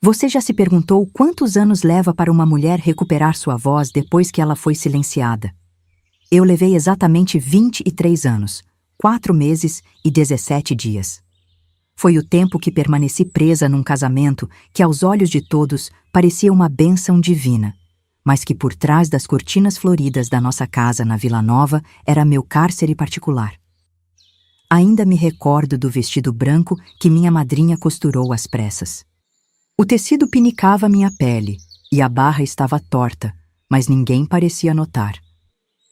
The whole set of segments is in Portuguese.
Você já se perguntou quantos anos leva para uma mulher recuperar sua voz depois que ela foi silenciada? Eu levei exatamente 23 anos, 4 meses e 17 dias. Foi o tempo que permaneci presa num casamento que, aos olhos de todos, parecia uma bênção divina, mas que por trás das cortinas floridas da nossa casa na Vila Nova era meu cárcere particular. Ainda me recordo do vestido branco que minha madrinha costurou às pressas. O tecido pinicava minha pele e a barra estava torta, mas ninguém parecia notar.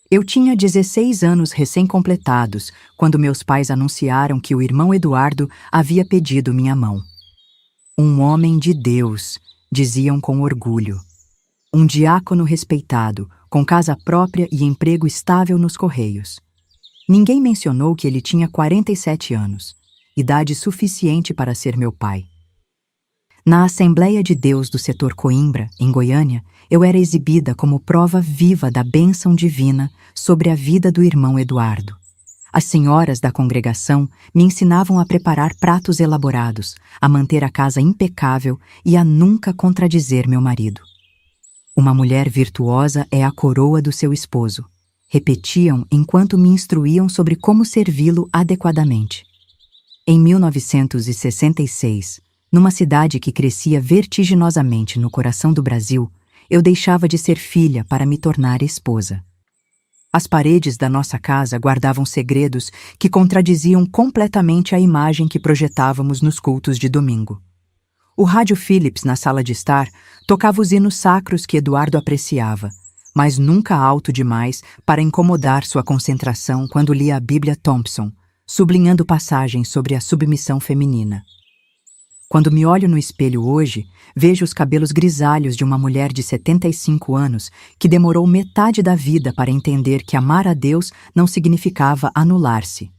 Eu tinha 16 anos recém-completados quando meus pais anunciaram que o irmão Eduardo havia pedido minha mão. Um homem de Deus, diziam com orgulho. Um diácono respeitado, com casa própria e emprego estável nos Correios. Ninguém mencionou que ele tinha 47 anos, idade suficiente para ser meu pai. Na Assembleia de Deus do setor Coimbra, em Goiânia, eu era exibida como prova viva da bênção divina sobre a vida do irmão Eduardo. As senhoras da congregação me ensinavam a preparar pratos elaborados, a manter a casa impecável e a nunca contradizer meu marido. Uma mulher virtuosa é a coroa do seu esposo, repetiam enquanto me instruíam sobre como servi-lo adequadamente. Em 1966, numa cidade que crescia vertiginosamente no coração do Brasil, eu deixava de ser filha para me tornar esposa. As paredes da nossa casa guardavam segredos que contradiziam completamente a imagem que projetávamos nos cultos de domingo. O rádio Philips na sala de estar tocava os hinos sacros que Eduardo apreciava, mas nunca alto demais para incomodar sua concentração quando lia a Bíblia Thompson, sublinhando passagens sobre a submissão feminina. Quando me olho no espelho hoje, vejo os cabelos grisalhos de uma mulher de 75 anos que demorou metade da vida para entender que amar a Deus não significava anular-se.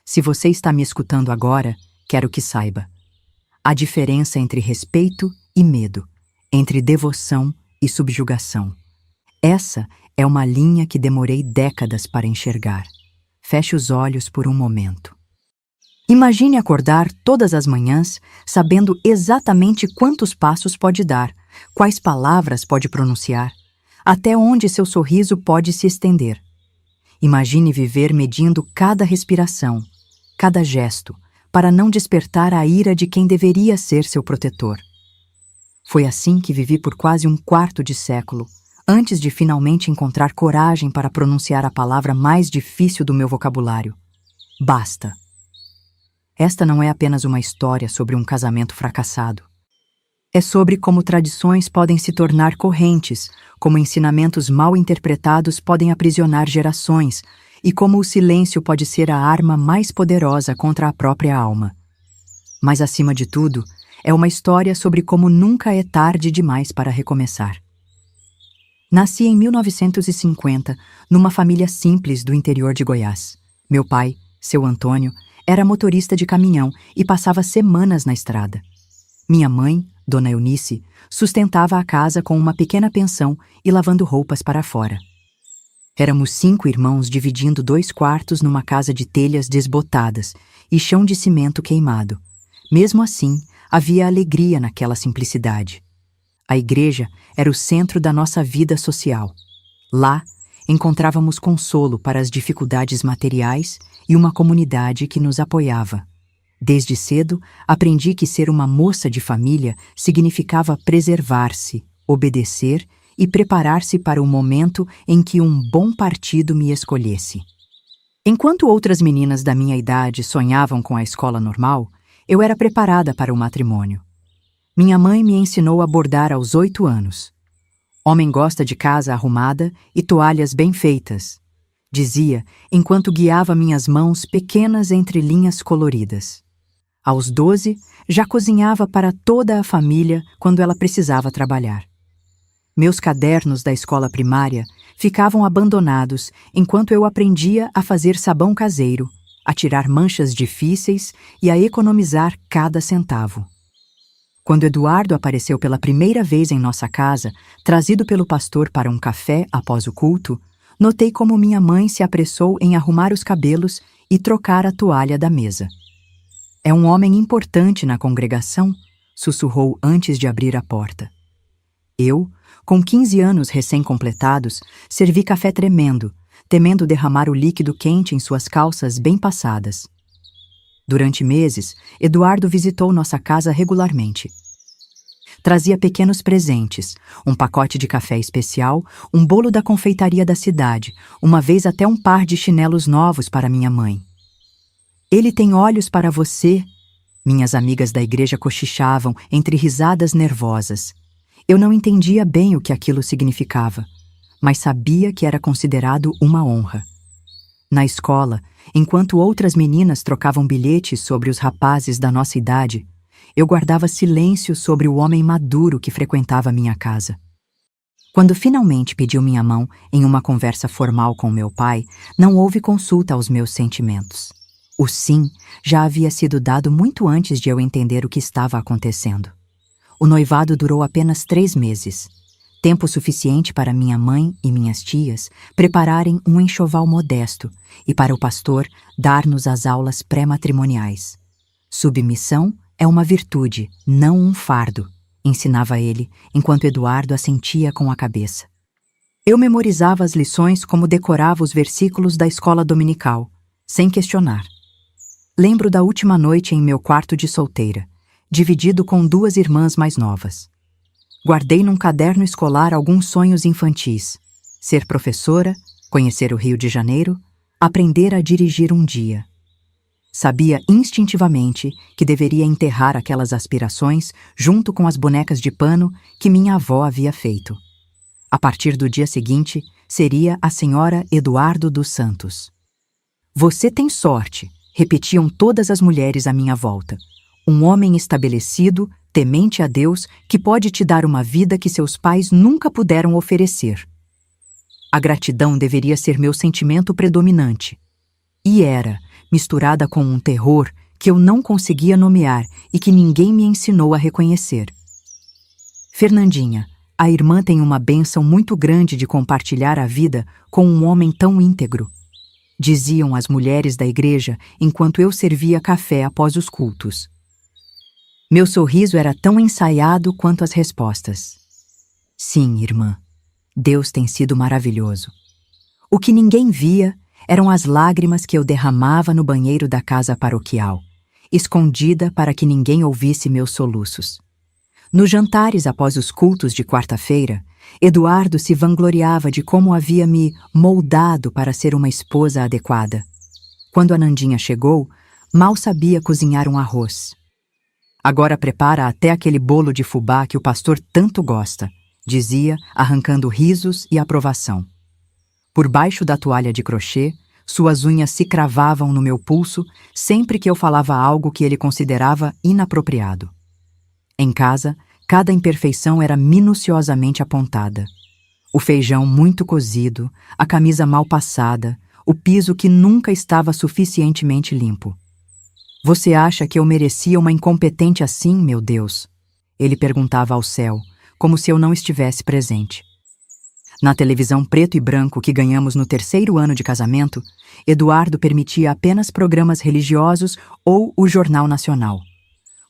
Se você está me escutando agora, quero que saiba. A diferença entre respeito e medo, entre devoção e subjugação. Essa é uma linha que demorei décadas para enxergar. Feche os olhos por um momento. Imagine acordar todas as manhãs sabendo exatamente quantos passos pode dar, quais palavras pode pronunciar, até onde seu sorriso pode se estender. Imagine viver medindo cada respiração, cada gesto, para não despertar a ira de quem deveria ser seu protetor. Foi assim que vivi por quase um quarto de século, antes de finalmente encontrar coragem para pronunciar a palavra mais difícil do meu vocabulário. Basta. Esta não é apenas uma história sobre um casamento fracassado. É sobre como tradições podem se tornar correntes, como ensinamentos mal interpretados podem aprisionar gerações, e como o silêncio pode ser a arma mais poderosa contra a própria alma. Mas, acima de tudo, é uma história sobre como nunca é tarde demais para recomeçar. Nasci em 1950, numa família simples do interior de Goiás. Meu pai, seu Antônio, era motorista de caminhão e passava semanas na estrada. Minha mãe, Dona Eunice, sustentava a casa com uma pequena pensão e lavando roupas para fora. Éramos 5 irmãos dividindo 2 quartos numa casa de telhas desbotadas e chão de cimento queimado. Mesmo assim, havia alegria naquela simplicidade. A igreja era o centro da nossa vida social. Lá, encontrávamos consolo para as dificuldades materiais e uma comunidade que nos apoiava. Desde cedo, aprendi que ser uma moça de família significava preservar-se, obedecer e preparar-se para o momento em que um bom partido me escolhesse. Enquanto outras meninas da minha idade sonhavam com a escola normal, eu era preparada para o matrimônio. Minha mãe me ensinou a bordar aos 8 anos. Homem gosta de casa arrumada e toalhas bem feitas, dizia enquanto guiava minhas mãos pequenas entre linhas coloridas. Aos 12, já cozinhava para toda a família quando ela precisava trabalhar. Meus cadernos da escola primária ficavam abandonados enquanto eu aprendia a fazer sabão caseiro, a tirar manchas difíceis e a economizar cada centavo. Quando Eduardo apareceu pela primeira vez em nossa casa, trazido pelo pastor para um café após o culto, notei como minha mãe se apressou em arrumar os cabelos e trocar a toalha da mesa. É um homem importante na congregação, sussurrou antes de abrir a porta. Eu, com 15 anos recém-completados, servi café tremendo, temendo derramar o líquido quente em suas calças bem passadas. Durante meses, Eduardo visitou nossa casa regularmente. Trazia pequenos presentes, um pacote de café especial, um bolo da confeitaria da cidade, uma vez até um par de chinelos novos para minha mãe. Ele tem olhos para você, minhas amigas da igreja cochichavam entre risadas nervosas. Eu não entendia bem o que aquilo significava, mas sabia que era considerado uma honra. Na escola, enquanto outras meninas trocavam bilhetes sobre os rapazes da nossa idade, eu guardava silêncio sobre o homem maduro que frequentava minha casa. Quando finalmente pediu minha mão em uma conversa formal com meu pai, não houve consulta aos meus sentimentos. O sim já havia sido dado muito antes de eu entender o que estava acontecendo. O noivado durou apenas 3 meses, tempo suficiente para minha mãe e minhas tias prepararem um enxoval modesto e para o pastor dar-nos as aulas pré-matrimoniais. Submissão é uma virtude, não um fardo, ensinava ele, enquanto Eduardo assentia com a cabeça. Eu memorizava as lições como decorava os versículos da escola dominical, sem questionar. Lembro da última noite em meu quarto de solteira, dividido com 2 irmãs mais novas. Guardei num caderno escolar alguns sonhos infantis: ser professora, conhecer o Rio de Janeiro, aprender a dirigir um dia. Sabia instintivamente que deveria enterrar aquelas aspirações junto com as bonecas de pano que minha avó havia feito. A partir do dia seguinte, seria a senhora Eduardo dos Santos. Você tem sorte, repetiam todas as mulheres à minha volta. Um homem estabelecido, temente a Deus, que pode te dar uma vida que seus pais nunca puderam oferecer. A gratidão deveria ser meu sentimento predominante. E era, misturada com um terror que eu não conseguia nomear e que ninguém me ensinou a reconhecer. Fernandinha, a irmã tem uma bênção muito grande de compartilhar a vida com um homem tão íntegro, diziam as mulheres da igreja enquanto eu servia café após os cultos. Meu sorriso era tão ensaiado quanto as respostas. Sim, irmã, Deus tem sido maravilhoso. O que ninguém via eram as lágrimas que eu derramava no banheiro da casa paroquial, escondida para que ninguém ouvisse meus soluços. Nos jantares após os cultos de quarta-feira, Eduardo se vangloriava de como havia me moldado para ser uma esposa adequada. Quando a Nandinha chegou, mal sabia cozinhar um arroz. Agora prepara até aquele bolo de fubá que o pastor tanto gosta, dizia, arrancando risos e aprovação. Por baixo da toalha de crochê, suas unhas se cravavam no meu pulso sempre que eu falava algo que ele considerava inapropriado. Em casa, cada imperfeição era minuciosamente apontada. O feijão muito cozido, a camisa mal passada, o piso que nunca estava suficientemente limpo. Você acha que eu merecia uma incompetente assim, meu Deus? Ele perguntava ao céu, como se eu não estivesse presente. Na televisão preto e branco que ganhamos no 3º ano de casamento, Eduardo permitia apenas programas religiosos ou o Jornal Nacional.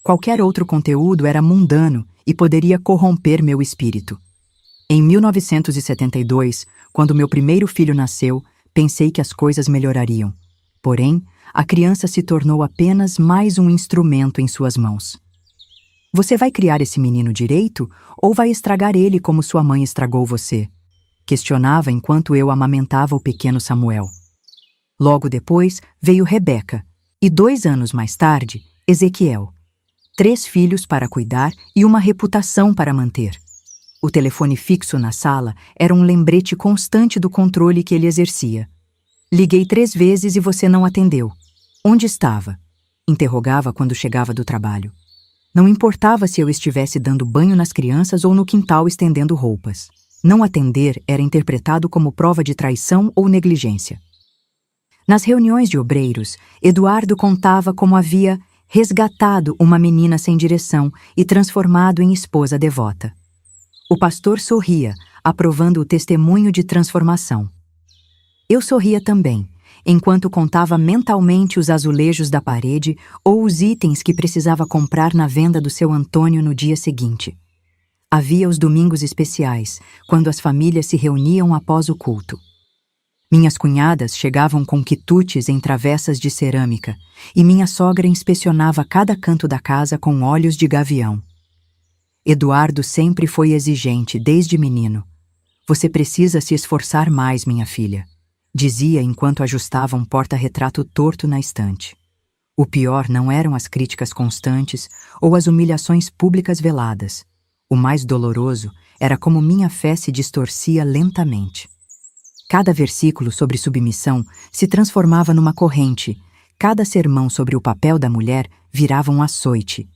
Qualquer outro conteúdo era mundano e poderia corromper meu espírito. Em 1972, quando meu primeiro filho nasceu, pensei que as coisas melhorariam. Porém, a criança se tornou apenas mais um instrumento em suas mãos. Você vai criar esse menino direito ou vai estragar ele como sua mãe estragou você? Questionava enquanto eu amamentava o pequeno Samuel. Logo depois veio Rebeca e 2 anos mais tarde, Ezequiel. 3 filhos para cuidar e uma reputação para manter. O telefone fixo na sala era um lembrete constante do controle que ele exercia. Liguei 3 vezes e você não atendeu. Onde estava? Interrogava quando chegava do trabalho. Não importava se eu estivesse dando banho nas crianças ou no quintal estendendo roupas. Não atender era interpretado como prova de traição ou negligência. Nas reuniões de obreiros, Eduardo contava como havia resgatado uma menina sem direção e transformado em esposa devota. O pastor sorria, aprovando o testemunho de transformação. Eu sorria também, enquanto contava mentalmente os azulejos da parede ou os itens que precisava comprar na venda do seu Antônio no dia seguinte. Havia os domingos especiais, quando as famílias se reuniam após o culto. Minhas cunhadas chegavam com quitutes em travessas de cerâmica e minha sogra inspecionava cada canto da casa com olhos de gavião. Eduardo sempre foi exigente desde menino. Você precisa se esforçar mais, minha filha, dizia enquanto ajustava um porta-retrato torto na estante. O pior não eram as críticas constantes ou as humilhações públicas veladas. O mais doloroso era como minha fé se distorcia lentamente. Cada versículo sobre submissão se transformava numa corrente, cada sermão sobre o papel da mulher virava um açoite.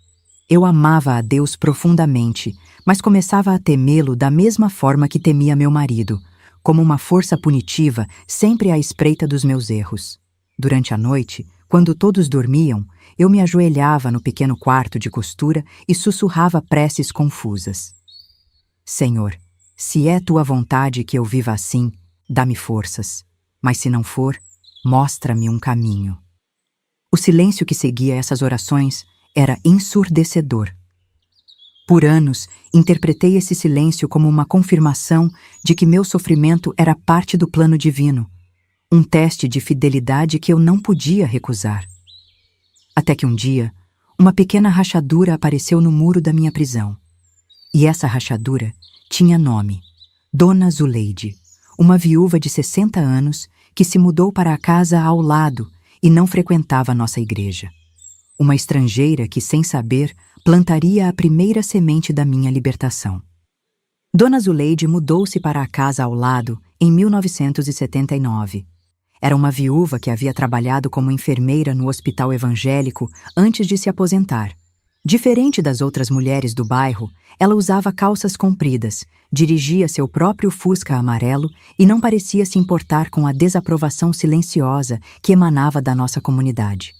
Eu amava a Deus profundamente, mas começava a temê-lo da mesma forma que temia meu marido, como uma força punitiva sempre à espreita dos meus erros. Durante a noite, quando todos dormiam, eu me ajoelhava no pequeno quarto de costura e sussurrava preces confusas. Senhor, se é tua vontade que eu viva assim, dá-me forças, mas se não for, mostra-me um caminho. O silêncio que seguia essas orações era ensurdecedor. Por anos, interpretei esse silêncio como uma confirmação de que meu sofrimento era parte do plano divino, um teste de fidelidade que eu não podia recusar. Até que um dia, uma pequena rachadura apareceu no muro da minha prisão. E essa rachadura tinha nome: Dona Zuleide, uma viúva de 60 anos que se mudou para a casa ao lado e não frequentava nossa igreja. Uma estrangeira que, sem saber, plantaria a primeira semente da minha libertação. Dona Zuleide mudou-se para a casa ao lado em 1979. Era uma viúva que havia trabalhado como enfermeira no hospital evangélico antes de se aposentar. Diferente das outras mulheres do bairro, ela usava calças compridas, dirigia seu próprio Fusca amarelo e não parecia se importar com a desaprovação silenciosa que emanava da nossa comunidade.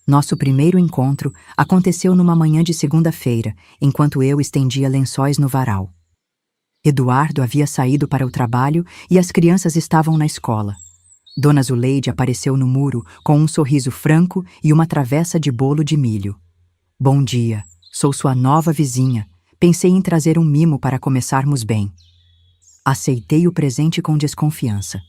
Nosso primeiro encontro aconteceu numa manhã de segunda-feira, enquanto eu estendia lençóis no varal. Eduardo havia saído para o trabalho e as crianças estavam na escola. Dona Zuleide apareceu no muro com um sorriso franco e uma travessa de bolo de milho. Bom dia, sou sua nova vizinha. Pensei em trazer um mimo para começarmos bem. Aceitei o presente com desconfiança.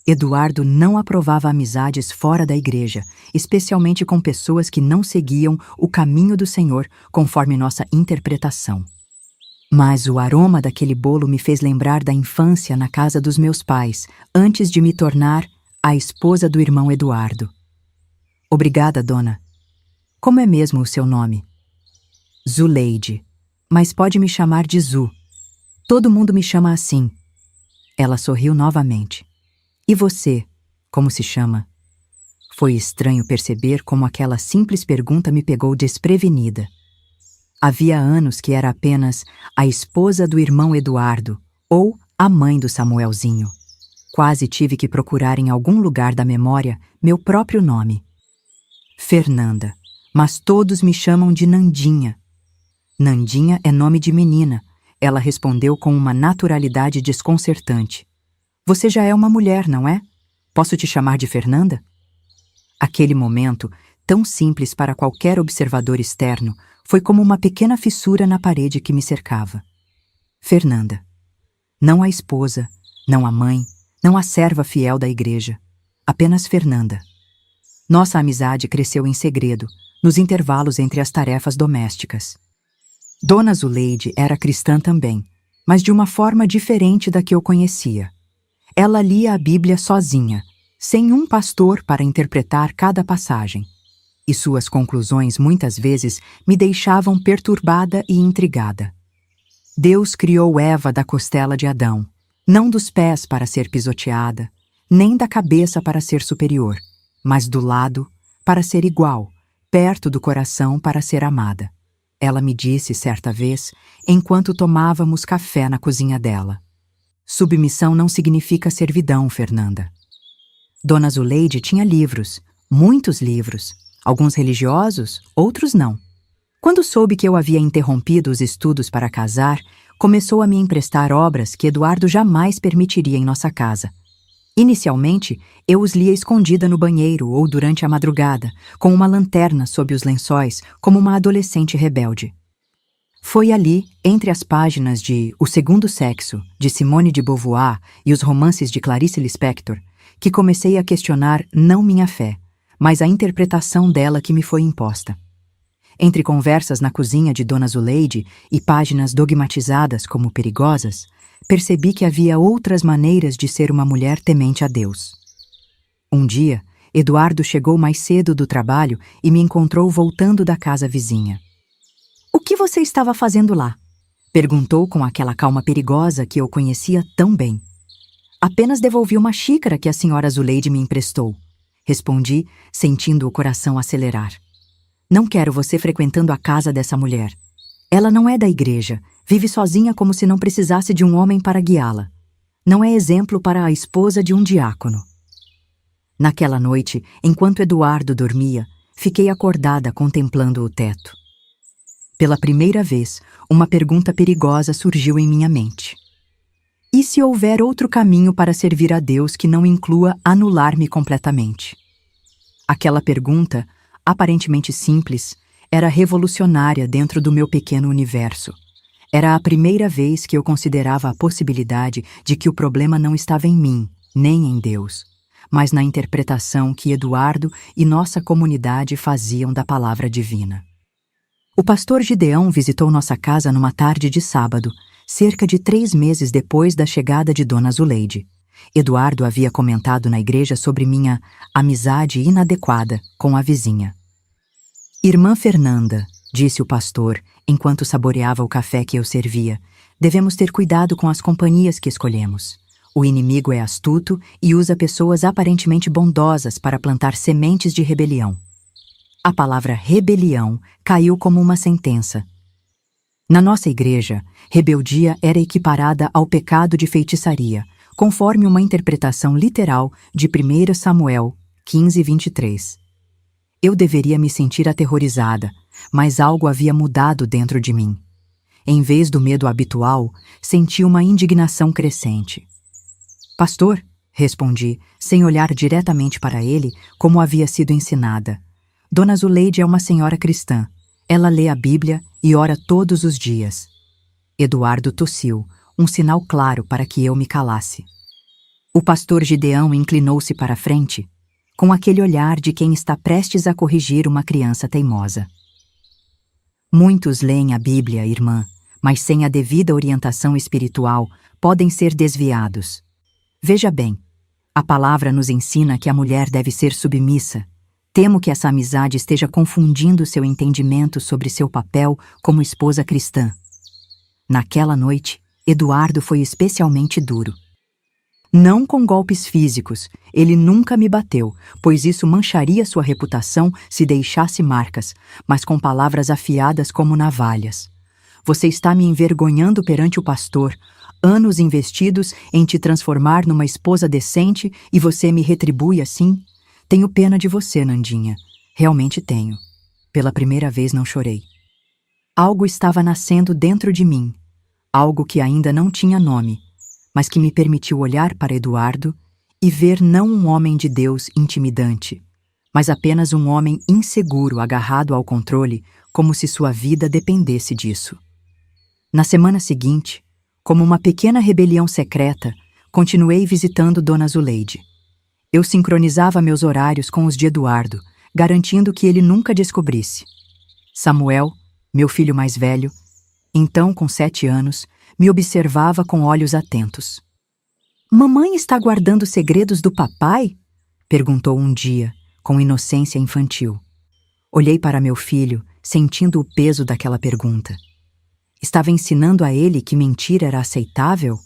Eduardo não aprovava amizades fora da igreja, especialmente com pessoas que não seguiam o caminho do Senhor conforme nossa interpretação. Mas o aroma daquele bolo me fez lembrar da infância na casa dos meus pais, antes de me tornar a esposa do irmão Eduardo. Obrigada, dona. Como é mesmo o seu nome? Zuleide, mas pode me chamar de Zu. Todo mundo me chama assim. Ela sorriu novamente. E você, como se chama? Foi estranho perceber como aquela simples pergunta me pegou desprevenida. Havia anos que era apenas a esposa do irmão Eduardo ou a mãe do Samuelzinho. Quase tive que procurar em algum lugar da memória meu próprio nome. Fernanda, mas todos me chamam de Nandinha. Nandinha é nome de menina, ela respondeu com uma naturalidade desconcertante. Você já é uma mulher, não é? Posso te chamar de Fernanda? Aquele momento, tão simples para qualquer observador externo, foi como uma pequena fissura na parede que me cercava. Fernanda. Não a esposa, não a mãe, não a serva fiel da igreja. Apenas Fernanda. Nossa amizade cresceu em segredo, nos intervalos entre as tarefas domésticas. Dona Zuleide era cristã também, mas de uma forma diferente da que eu conhecia. Ela lia a Bíblia sozinha, sem um pastor para interpretar cada passagem. E suas conclusões muitas vezes me deixavam perturbada e intrigada. Deus criou Eva da costela de Adão, não dos pés para ser pisoteada, nem da cabeça para ser superior, mas do lado para ser igual, perto do coração para ser amada. Ela me disse certa vez, enquanto tomávamos café na cozinha dela. Submissão não significa servidão, Fernanda. Dona Zuleide tinha livros, muitos livros, alguns religiosos, outros não. Quando soube que eu havia interrompido os estudos para casar, começou a me emprestar obras que Eduardo jamais permitiria em nossa casa. Inicialmente, eu os lia escondida no banheiro ou durante a madrugada, com uma lanterna sob os lençóis, como uma adolescente rebelde. Foi ali, entre as páginas de O Segundo Sexo, de Simone de Beauvoir, e os romances de Clarice Lispector, que comecei a questionar não minha fé, mas a interpretação dela que me foi imposta. Entre conversas na cozinha de Dona Zuleide e páginas dogmatizadas como perigosas, percebi que havia outras maneiras de ser uma mulher temente a Deus. Um dia, Eduardo chegou mais cedo do trabalho e me encontrou voltando da casa vizinha. "O que você estava fazendo lá?" perguntou com aquela calma perigosa que eu conhecia tão bem. "Apenas devolvi uma xícara que a senhora Zuleide me emprestou", respondi, sentindo o coração acelerar. "Não quero você frequentando a casa dessa mulher. Ela não é da igreja, vive sozinha como se não precisasse de um homem para guiá-la. Não é exemplo para a esposa de um diácono." Naquela noite, enquanto Eduardo dormia, fiquei acordada contemplando o teto. Pela primeira vez, uma pergunta perigosa surgiu em minha mente. E se houver outro caminho para servir a Deus que não inclua anular-me completamente? Aquela pergunta, aparentemente simples, era revolucionária dentro do meu pequeno universo. Era a primeira vez que eu considerava a possibilidade de que o problema não estava em mim, nem em Deus, mas na interpretação que Eduardo e nossa comunidade faziam da palavra divina. O pastor Gideão visitou nossa casa numa tarde de sábado, cerca de 3 meses depois da chegada de Dona Zuleide. Eduardo havia comentado na igreja sobre minha amizade inadequada com a vizinha. "Irmã Fernanda", disse o pastor, enquanto saboreava o café que eu servia, "devemos ter cuidado com as companhias que escolhemos. O inimigo é astuto e usa pessoas aparentemente bondosas para plantar sementes de rebelião." A palavra rebelião caiu como uma sentença. Na nossa igreja, rebeldia era equiparada ao pecado de feitiçaria, conforme uma interpretação literal de 1 Samuel 15:23. Eu deveria me sentir aterrorizada, mas algo havia mudado dentro de mim. Em vez do medo habitual, senti uma indignação crescente. "Pastor", respondi, sem olhar diretamente para ele, como havia sido ensinada. "Dona Zuleide é uma senhora cristã. Ela lê a Bíblia e ora todos os dias." Eduardo tossiu, um sinal claro para que eu me calasse. O pastor Gideão inclinou-se para a frente, com aquele olhar de quem está prestes a corrigir uma criança teimosa. "Muitos leem a Bíblia, irmã, mas sem a devida orientação espiritual podem ser desviados. Veja bem, a palavra nos ensina que a mulher deve ser submissa. Temo que essa amizade esteja confundindo seu entendimento sobre seu papel como esposa cristã." Naquela noite, Eduardo foi especialmente duro. Não com golpes físicos, ele nunca me bateu, pois isso mancharia sua reputação se deixasse marcas, mas com palavras afiadas como navalhas. "Você está me envergonhando perante o pastor, anos investidos em te transformar numa esposa decente e você me retribui assim? Tenho pena de você, Nandinha. Realmente tenho." Pela primeira vez não chorei. Algo estava nascendo dentro de mim, algo que ainda não tinha nome, mas que me permitiu olhar para Eduardo e ver não um homem de Deus intimidante, mas apenas um homem inseguro agarrado ao controle, como se sua vida dependesse disso. Na semana seguinte, como uma pequena rebelião secreta, continuei visitando Dona Zuleide. Eu sincronizava meus horários com os de Eduardo, garantindo que ele nunca descobrisse. Samuel, meu filho mais velho, então com 7 anos, me observava com olhos atentos. "Mamãe está guardando segredos do papai?" perguntou um dia, com inocência infantil. Olhei para meu filho, sentindo o peso daquela pergunta. Estava ensinando a ele que mentir era aceitável?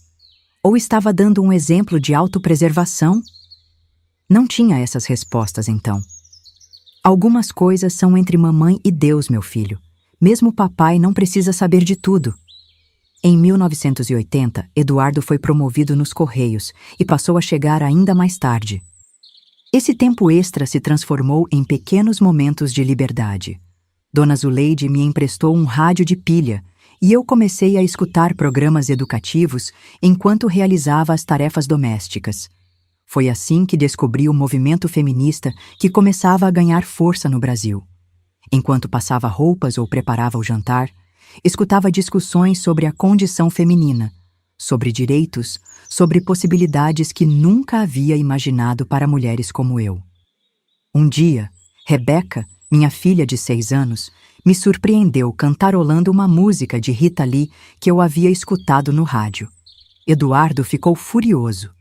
Ou estava dando um exemplo de autopreservação? Não tinha essas respostas, então. Algumas coisas são entre mamãe e Deus, meu filho. Mesmo o papai não precisa saber de tudo. Em 1980, Eduardo foi promovido nos Correios e passou a chegar ainda mais tarde. Esse tempo extra se transformou em pequenos momentos de liberdade. Dona Zuleide me emprestou um rádio de pilha e eu comecei a escutar programas educativos enquanto realizava as tarefas domésticas. Foi assim que descobri o movimento feminista que começava a ganhar força no Brasil. Enquanto passava roupas ou preparava o jantar, escutava discussões sobre a condição feminina, sobre direitos, sobre possibilidades que nunca havia imaginado para mulheres como eu. Um dia, Rebeca, minha filha de 6 anos, me surpreendeu cantarolando uma música de Rita Lee que eu havia escutado no rádio. Eduardo ficou furioso.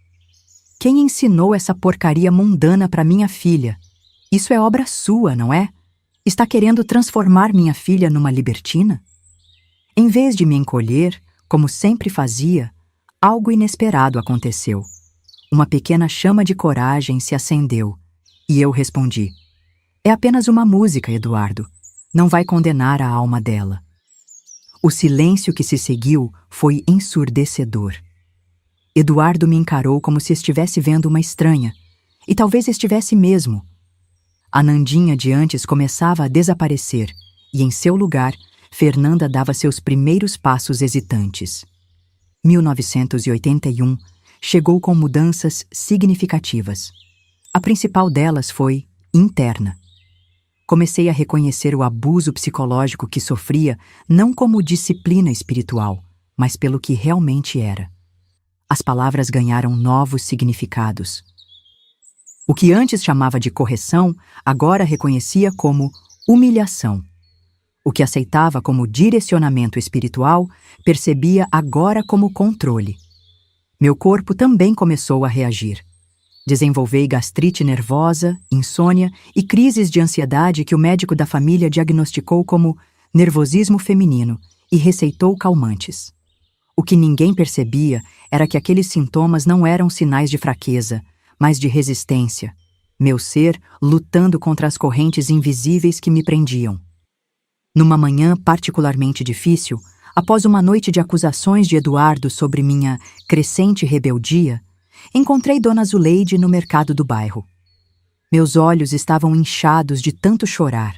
Quem ensinou essa porcaria mundana para minha filha? Isso é obra sua, não é? Está querendo transformar minha filha numa libertina? Em vez de me encolher, como sempre fazia, algo inesperado aconteceu. Uma pequena chama de coragem se acendeu, e eu respondi: é apenas uma música, Eduardo. Não vai condenar a alma dela. O silêncio que se seguiu foi ensurdecedor. Eduardo me encarou como se estivesse vendo uma estranha, e talvez estivesse mesmo. A Nandinha de antes começava a desaparecer, e em seu lugar, Fernanda dava seus primeiros passos hesitantes. 1981 chegou com mudanças significativas. A principal delas foi interna. Comecei a reconhecer o abuso psicológico que sofria não como disciplina espiritual, mas pelo que realmente era. As palavras ganharam novos significados. O que antes chamava de correção, agora reconhecia como humilhação. O que aceitava como direcionamento espiritual, percebia agora como controle. Meu corpo também começou a reagir. Desenvolvi gastrite nervosa, insônia e crises de ansiedade que o médico da família diagnosticou como nervosismo feminino e receitou calmantes. O que ninguém percebia era que aqueles sintomas não eram sinais de fraqueza, mas de resistência. Meu ser lutando contra as correntes invisíveis que me prendiam. Numa manhã particularmente difícil, após uma noite de acusações de Eduardo sobre minha crescente rebeldia, encontrei Dona Zuleide no mercado do bairro. Meus olhos estavam inchados de tanto chorar,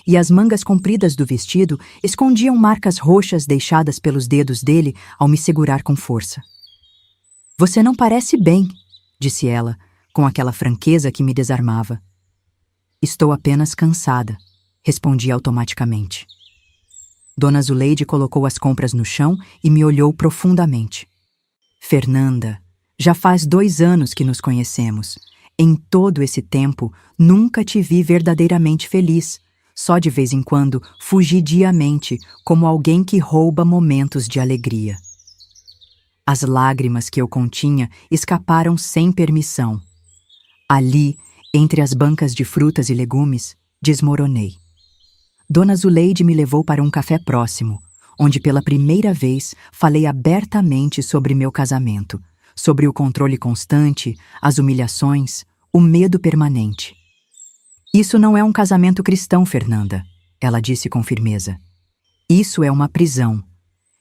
e as mangas compridas do vestido escondiam marcas roxas deixadas pelos dedos dele ao me segurar com força. "Você não parece bem", disse ela, com aquela franqueza que me desarmava. "Estou apenas cansada", respondi automaticamente. Dona Zuleide colocou as compras no chão e me olhou profundamente. "Fernanda, já faz 2 anos que nos conhecemos. Em todo esse tempo, nunca te vi verdadeiramente feliz. Só de vez em quando, fugidiamente, como alguém que rouba momentos de alegria." As lágrimas que eu continha escaparam sem permissão. Ali, entre as bancas de frutas e legumes, desmoronei. Dona Zuleide me levou para um café próximo, onde pela primeira vez falei abertamente sobre meu casamento, sobre o controle constante, as humilhações, o medo permanente. "Isso não é um casamento cristão, Fernanda", ela disse com firmeza. "Isso é uma prisão.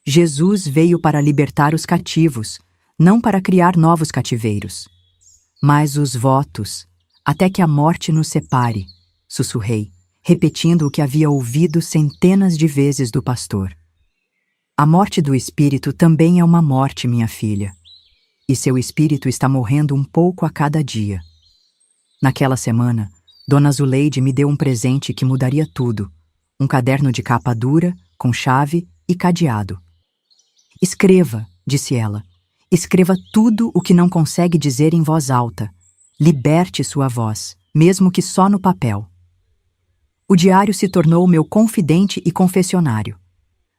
Jesus veio para libertar os cativos, não para criar novos cativeiros." "Mas os votos, até que a morte nos separe", sussurrei, repetindo o que havia ouvido centenas de vezes do pastor. "A morte do espírito também é uma morte, minha filha. E seu espírito está morrendo um pouco a cada dia." Naquela semana, Dona Zuleide me deu um presente que mudaria tudo: um caderno de capa dura, com chave e cadeado. "Escreva", disse ela. "Escreva tudo o que não consegue dizer em voz alta. Liberte sua voz, mesmo que só no papel." O diário se tornou meu confidente e confessionário.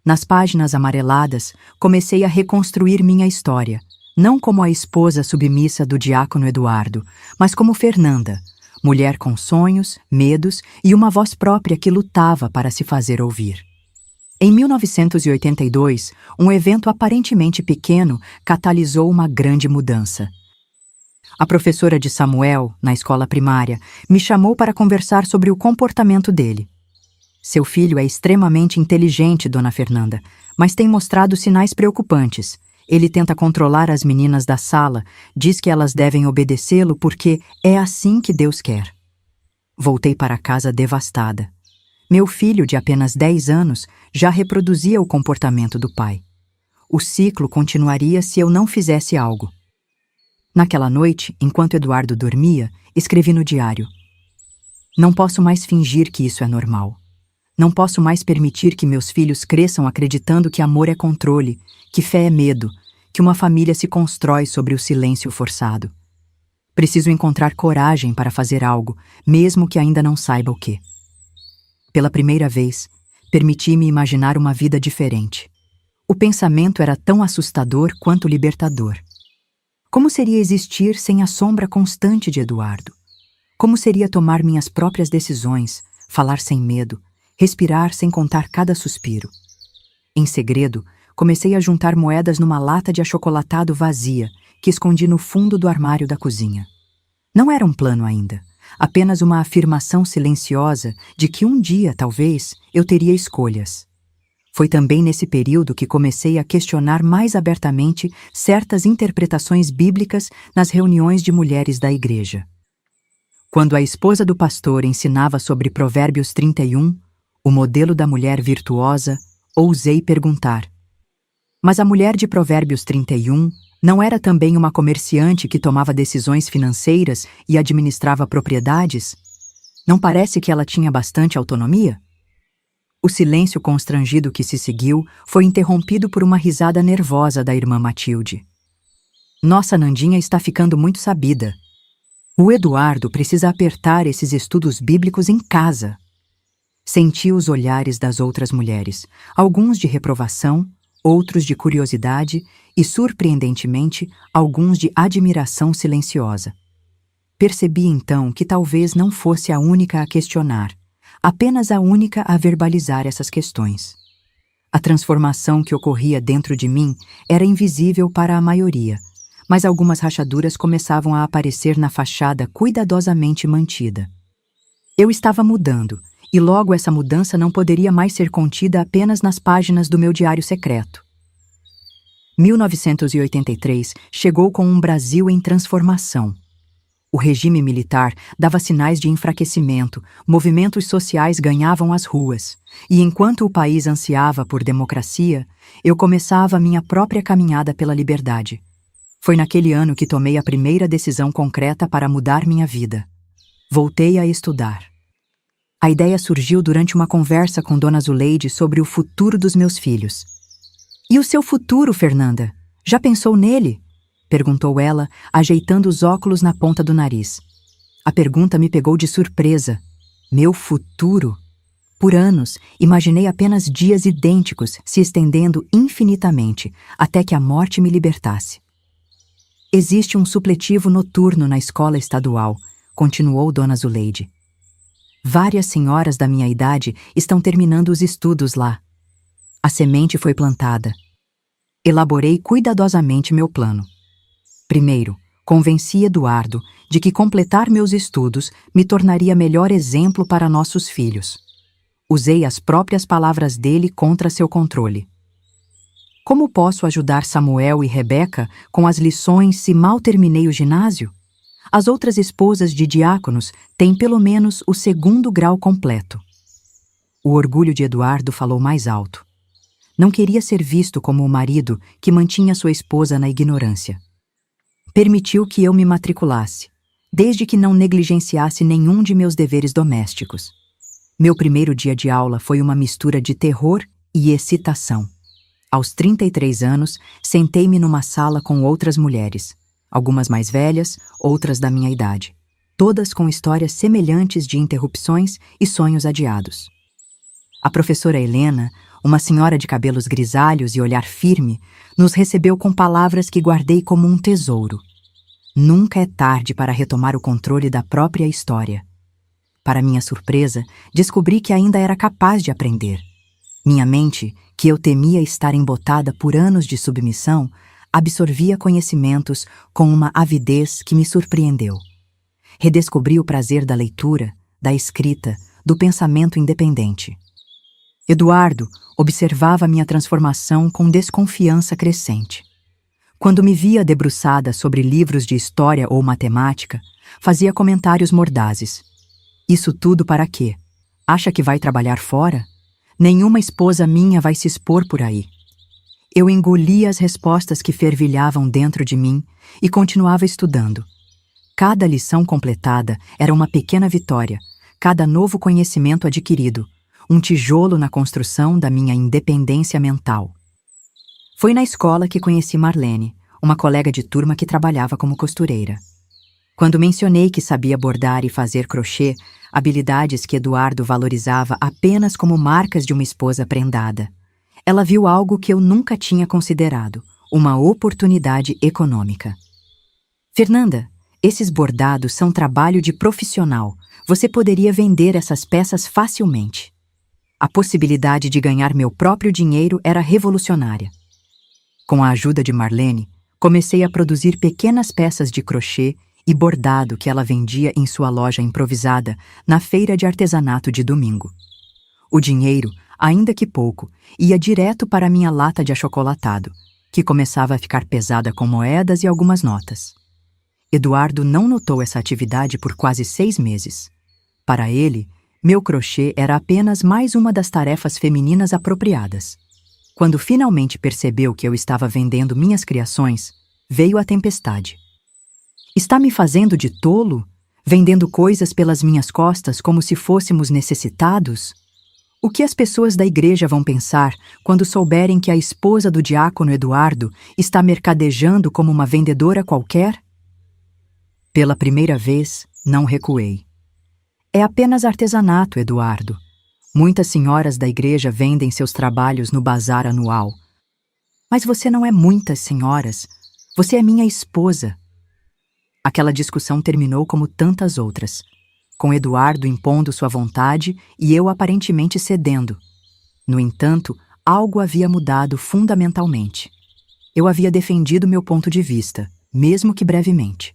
Nas páginas amareladas, comecei a reconstruir minha história, não como a esposa submissa do diácono Eduardo, mas como Fernanda, mulher com sonhos, medos e uma voz própria que lutava para se fazer ouvir. Em 1982, um evento aparentemente pequeno catalisou uma grande mudança. A professora de Samuel, na escola primária, me chamou para conversar sobre o comportamento dele. "Seu filho é extremamente inteligente, Dona Fernanda, mas tem mostrado sinais preocupantes. Ele tenta controlar as meninas da sala, diz que elas devem obedecê-lo porque é assim que Deus quer." Voltei para casa devastada. Meu filho, de apenas 10 anos, já reproduzia o comportamento do pai. O ciclo continuaria se eu não fizesse algo. Naquela noite, enquanto Eduardo dormia, escrevi no diário: não posso mais fingir que isso é normal. Não posso mais permitir que meus filhos cresçam acreditando que amor é controle, que fé é medo, que uma família se constrói sobre o silêncio forçado. Preciso encontrar coragem para fazer algo, mesmo que ainda não saiba o quê. Pela primeira vez, permiti-me imaginar uma vida diferente. O pensamento era tão assustador quanto libertador. Como seria existir sem a sombra constante de Eduardo? Como seria tomar minhas próprias decisões, falar sem medo, respirar sem contar cada suspiro? Em segredo, comecei a juntar moedas numa lata de achocolatado vazia que escondi no fundo do armário da cozinha. Não era um plano ainda, apenas uma afirmação silenciosa de que um dia, talvez, eu teria escolhas. Foi também nesse período que comecei a questionar mais abertamente certas interpretações bíblicas nas reuniões de mulheres da igreja. Quando a esposa do pastor ensinava sobre Provérbios 31, o modelo da mulher virtuosa, ousei perguntar: mas a mulher de Provérbios 31 não era também uma comerciante que tomava decisões financeiras e administrava propriedades? Não parece que ela tinha bastante autonomia? O silêncio constrangido que se seguiu foi interrompido por uma risada nervosa da irmã Matilde. Nossa Nandinha está ficando muito sabida. O Eduardo precisa apertar esses estudos bíblicos em casa. Senti os olhares das outras mulheres, alguns de reprovação, outros de curiosidade e, surpreendentemente, alguns de admiração silenciosa. Percebi então que talvez não fosse a única a questionar, apenas a única a verbalizar essas questões. A transformação que ocorria dentro de mim era invisível para a maioria, mas algumas rachaduras começavam a aparecer na fachada cuidadosamente mantida. Eu estava mudando, e logo essa mudança não poderia mais ser contida apenas nas páginas do meu diário secreto. 1983 chegou com um Brasil em transformação. O regime militar dava sinais de enfraquecimento, movimentos sociais ganhavam as ruas, e enquanto o país ansiava por democracia, eu começava a minha própria caminhada pela liberdade. Foi naquele ano que tomei a primeira decisão concreta para mudar minha vida. Voltei a estudar. A ideia surgiu durante uma conversa com Dona Zuleide sobre o futuro dos meus filhos. E o seu futuro, Fernanda? Já pensou nele? Perguntou ela, ajeitando os óculos na ponta do nariz. A pergunta me pegou de surpresa. Meu futuro? Por anos, imaginei apenas dias idênticos se estendendo infinitamente, até que a morte me libertasse. Existe um supletivo noturno na escola estadual, continuou Dona Zuleide. Várias senhoras da minha idade estão terminando os estudos lá. A semente foi plantada. Elaborei cuidadosamente meu plano. Primeiro, convenci Eduardo de que completar meus estudos me tornaria melhor exemplo para nossos filhos. Usei as próprias palavras dele contra seu controle. Como posso ajudar Samuel e Rebeca com as lições se mal terminei o ginásio? As outras esposas de diáconos têm pelo menos o 2º grau completo. O orgulho de Eduardo falou mais alto. Não queria ser visto como o marido que mantinha sua esposa na ignorância. Permitiu que eu me matriculasse, desde que não negligenciasse nenhum de meus deveres domésticos. Meu primeiro dia de aula foi uma mistura de terror e excitação. Aos 33 anos, sentei-me numa sala com outras mulheres, algumas mais velhas, outras da minha idade, todas com histórias semelhantes de interrupções e sonhos adiados. A professora Helena, uma senhora de cabelos grisalhos e olhar firme, nos recebeu com palavras que guardei como um tesouro. Nunca é tarde para retomar o controle da própria história. Para minha surpresa, descobri que ainda era capaz de aprender. Minha mente, que eu temia estar embotada por anos de submissão, absorvia conhecimentos com uma avidez que me surpreendeu. Redescobri o prazer da leitura, da escrita, do pensamento independente. Eduardo observava minha transformação com desconfiança crescente. Quando me via debruçada sobre livros de história ou matemática, fazia comentários mordazes. Isso tudo para quê? Acha que vai trabalhar fora? Nenhuma esposa minha vai se expor por aí. Eu engolia as respostas que fervilhavam dentro de mim e continuava estudando. Cada lição completada era uma pequena vitória, cada novo conhecimento adquirido, um tijolo na construção da minha independência mental. Foi na escola que conheci Marlene, uma colega de turma que trabalhava como costureira. Quando mencionei que sabia bordar e fazer crochê, habilidades que Eduardo valorizava apenas como marcas de uma esposa prendada, ela viu algo que eu nunca tinha considerado, uma oportunidade econômica. Fernanda, esses bordados são trabalho de profissional. Você poderia vender essas peças facilmente. A possibilidade de ganhar meu próprio dinheiro era revolucionária. Com a ajuda de Marlene, comecei a produzir pequenas peças de crochê e bordado que ela vendia em sua loja improvisada na feira de artesanato de domingo. O dinheiro, ainda que pouco, ia direto para minha lata de achocolatado, que começava a ficar pesada com moedas e algumas notas. Eduardo não notou essa atividade por quase 6 meses. Para ele, meu crochê era apenas mais uma das tarefas femininas apropriadas. Quando finalmente percebeu que eu estava vendendo minhas criações, veio a tempestade. Está me fazendo de tolo? Vendendo coisas pelas minhas costas como se fôssemos necessitados? O que as pessoas da igreja vão pensar quando souberem que a esposa do diácono Eduardo está mercadejando como uma vendedora qualquer? Pela primeira vez, não recuei. É apenas artesanato, Eduardo. Muitas senhoras da igreja vendem seus trabalhos no bazar anual. Mas você não é muitas senhoras. Você é minha esposa. Aquela discussão terminou como tantas outras, com Eduardo impondo sua vontade e eu aparentemente cedendo. No entanto, algo havia mudado fundamentalmente. Eu havia defendido meu ponto de vista, mesmo que brevemente.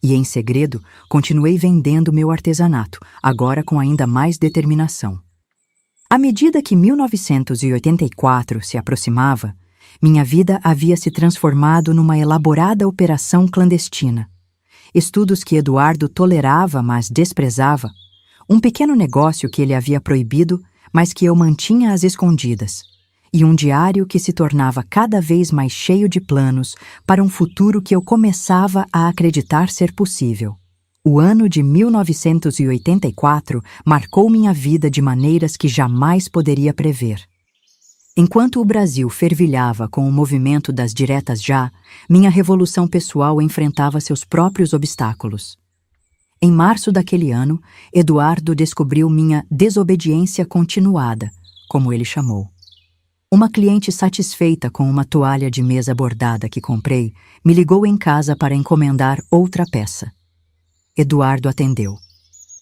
E, em segredo, continuei vendendo meu artesanato, agora com ainda mais determinação. À medida que 1984 se aproximava, minha vida havia se transformado numa elaborada operação clandestina. Estudos que Eduardo tolerava, mas desprezava. Um pequeno negócio que ele havia proibido, mas que eu mantinha às escondidas. E um diário que se tornava cada vez mais cheio de planos para um futuro que eu começava a acreditar ser possível. O ano de 1984 marcou minha vida de maneiras que jamais poderia prever. Enquanto o Brasil fervilhava com o movimento das diretas já, minha revolução pessoal enfrentava seus próprios obstáculos. Em março daquele ano, Eduardo descobriu minha desobediência continuada, como ele chamou. Uma cliente satisfeita com uma toalha de mesa bordada que comprei, me ligou em casa para encomendar outra peça. Eduardo atendeu.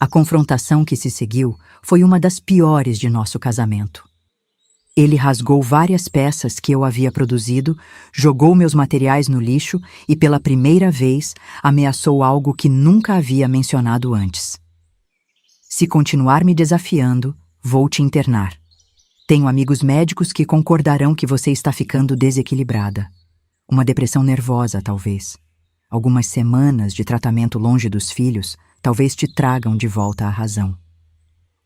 A confrontação que se seguiu foi uma das piores de nosso casamento. Ele rasgou várias peças que eu havia produzido, jogou meus materiais no lixo e, pela primeira vez, ameaçou algo que nunca havia mencionado antes. Se continuar me desafiando, vou te internar. Tenho amigos médicos que concordarão que você está ficando desequilibrada. Uma depressão nervosa, talvez. Algumas semanas de tratamento longe dos filhos talvez te tragam de volta à razão.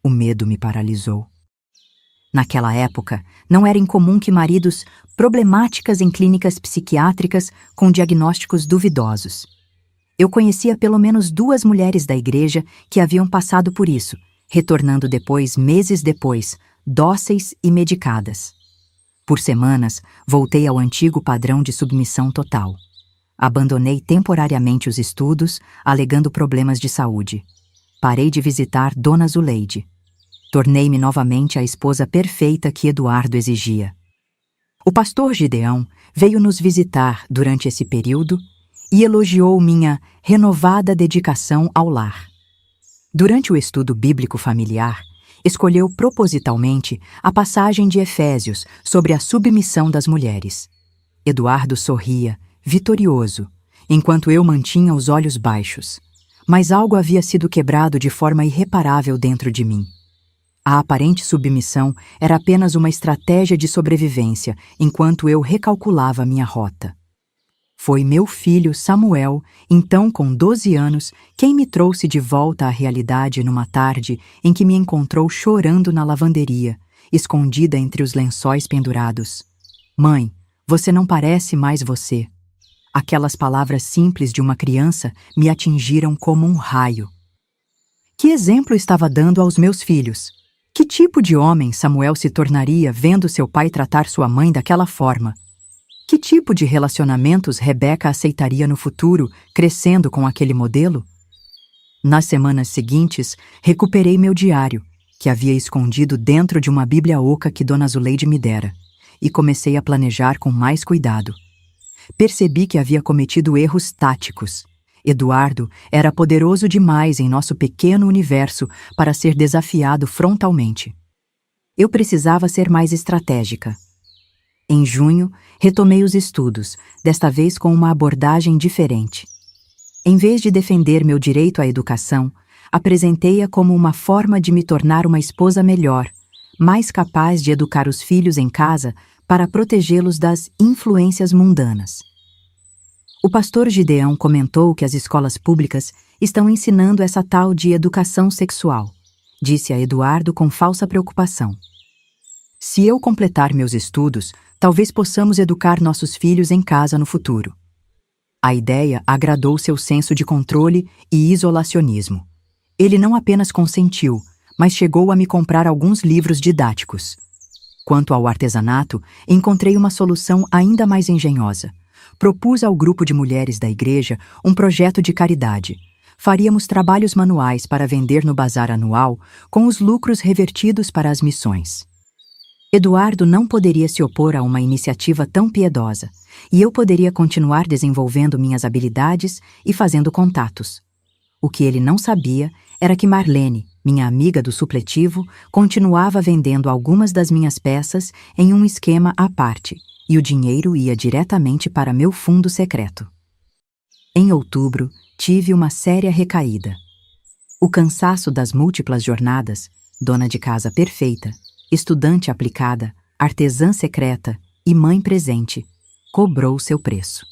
O medo me paralisou. Naquela época, não era incomum que maridos problemáticas em clínicas psiquiátricas com diagnósticos duvidosos. Eu conhecia pelo menos 2 mulheres da igreja que haviam passado por isso, retornando depois, meses depois, dóceis e medicadas. Por semanas, voltei ao antigo padrão de submissão total. Abandonei temporariamente os estudos, alegando problemas de saúde. Parei de visitar Dona Zuleide. Tornei-me novamente a esposa perfeita que Eduardo exigia. O pastor Gideão veio nos visitar durante esse período e elogiou minha renovada dedicação ao lar. Durante o estudo bíblico familiar, escolheu propositalmente a passagem de Efésios sobre a submissão das mulheres. Eduardo sorria, vitorioso, enquanto eu mantinha os olhos baixos. Mas algo havia sido quebrado de forma irreparável dentro de mim. A aparente submissão era apenas uma estratégia de sobrevivência enquanto eu recalculava minha rota. Foi meu filho Samuel, então com 12 anos, quem me trouxe de volta à realidade numa tarde em que me encontrou chorando na lavanderia, escondida entre os lençóis pendurados. Mãe, Você não parece mais você. Aquelas palavras simples de uma criança me atingiram como um raio. Que exemplo estava dando aos meus filhos? Que tipo de homem Samuel se tornaria vendo seu pai tratar sua mãe daquela forma? Que tipo de relacionamentos Rebeca aceitaria no futuro, crescendo com aquele modelo? Nas semanas seguintes, recuperei meu diário, que havia escondido dentro de uma Bíblia oca que Dona Zuleide me dera, e comecei a planejar com mais cuidado. Percebi que havia cometido erros táticos. Eduardo era poderoso demais em nosso pequeno universo para ser desafiado frontalmente. Eu precisava ser mais estratégica. Em junho, retomei os estudos, desta vez com uma abordagem diferente. Em vez de defender meu direito à educação, apresentei-a como uma forma de me tornar uma esposa melhor, mais capaz de educar os filhos em casa para protegê-los das influências mundanas. O pastor Gideão comentou que as escolas públicas estão ensinando essa tal de educação sexual, disse a Eduardo com falsa preocupação. Se eu completar meus estudos, talvez possamos educar nossos filhos em casa no futuro. A ideia agradou seu senso de controle e isolacionismo. Ele não apenas consentiu, mas chegou a me comprar alguns livros didáticos. Quanto ao artesanato, encontrei uma solução ainda mais engenhosa. Propus ao grupo de mulheres da igreja um projeto de caridade. Faríamos trabalhos manuais para vender no bazar anual, com os lucros revertidos para as missões. Eduardo não poderia se opor a uma iniciativa tão piedosa, e eu poderia continuar desenvolvendo minhas habilidades e fazendo contatos. O que ele não sabia era que Marlene, minha amiga do supletivo, continuava vendendo algumas das minhas peças em um esquema à parte, e o dinheiro ia diretamente para meu fundo secreto. Em outubro, tive uma séria recaída. O cansaço das múltiplas jornadas, dona de casa perfeita, estudante aplicada, artesã secreta e mãe presente, cobrou seu preço.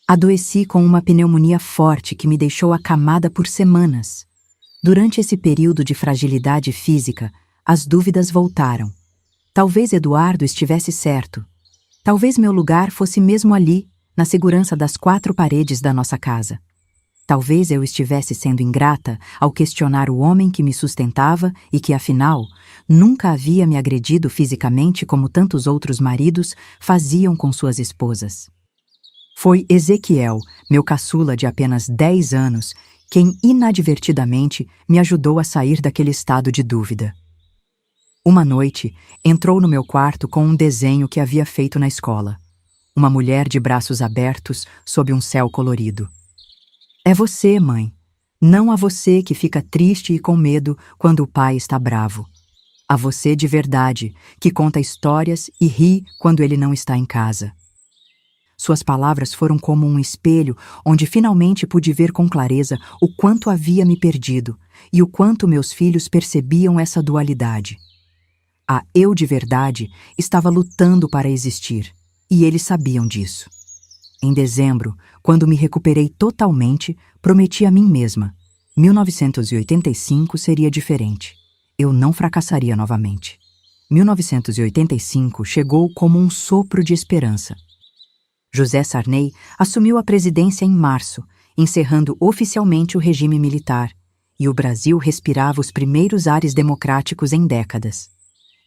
Adoeci com uma pneumonia forte que me deixou acamada por semanas. Durante esse período de fragilidade física, as dúvidas voltaram. Talvez Eduardo estivesse certo. Talvez meu lugar fosse mesmo ali, na segurança das 4 paredes da nossa casa. Talvez eu estivesse sendo ingrata ao questionar o homem que me sustentava e que, afinal, nunca havia me agredido fisicamente como tantos outros maridos faziam com suas esposas. Foi Ezequiel, meu caçula de apenas 10 anos, quem inadvertidamente me ajudou a sair daquele estado de dúvida. Uma noite, entrou no meu quarto com um desenho que havia feito na escola. Uma mulher de braços abertos sob um céu colorido. É você, mãe. Não a você que fica triste e com medo quando o pai está bravo. A você de verdade, que conta histórias e ri quando ele não está em casa. Suas palavras foram como um espelho onde finalmente pude ver com clareza o quanto havia me perdido e o quanto meus filhos percebiam essa dualidade. A eu de verdade estava lutando para existir, e eles sabiam disso. Em dezembro, quando me recuperei totalmente, prometi a mim mesma: 1985 seria diferente. Eu não fracassaria novamente. 1985 chegou como um sopro de esperança. José Sarney assumiu a presidência em março, encerrando oficialmente o regime militar, e o Brasil respirava os primeiros ares democráticos em décadas.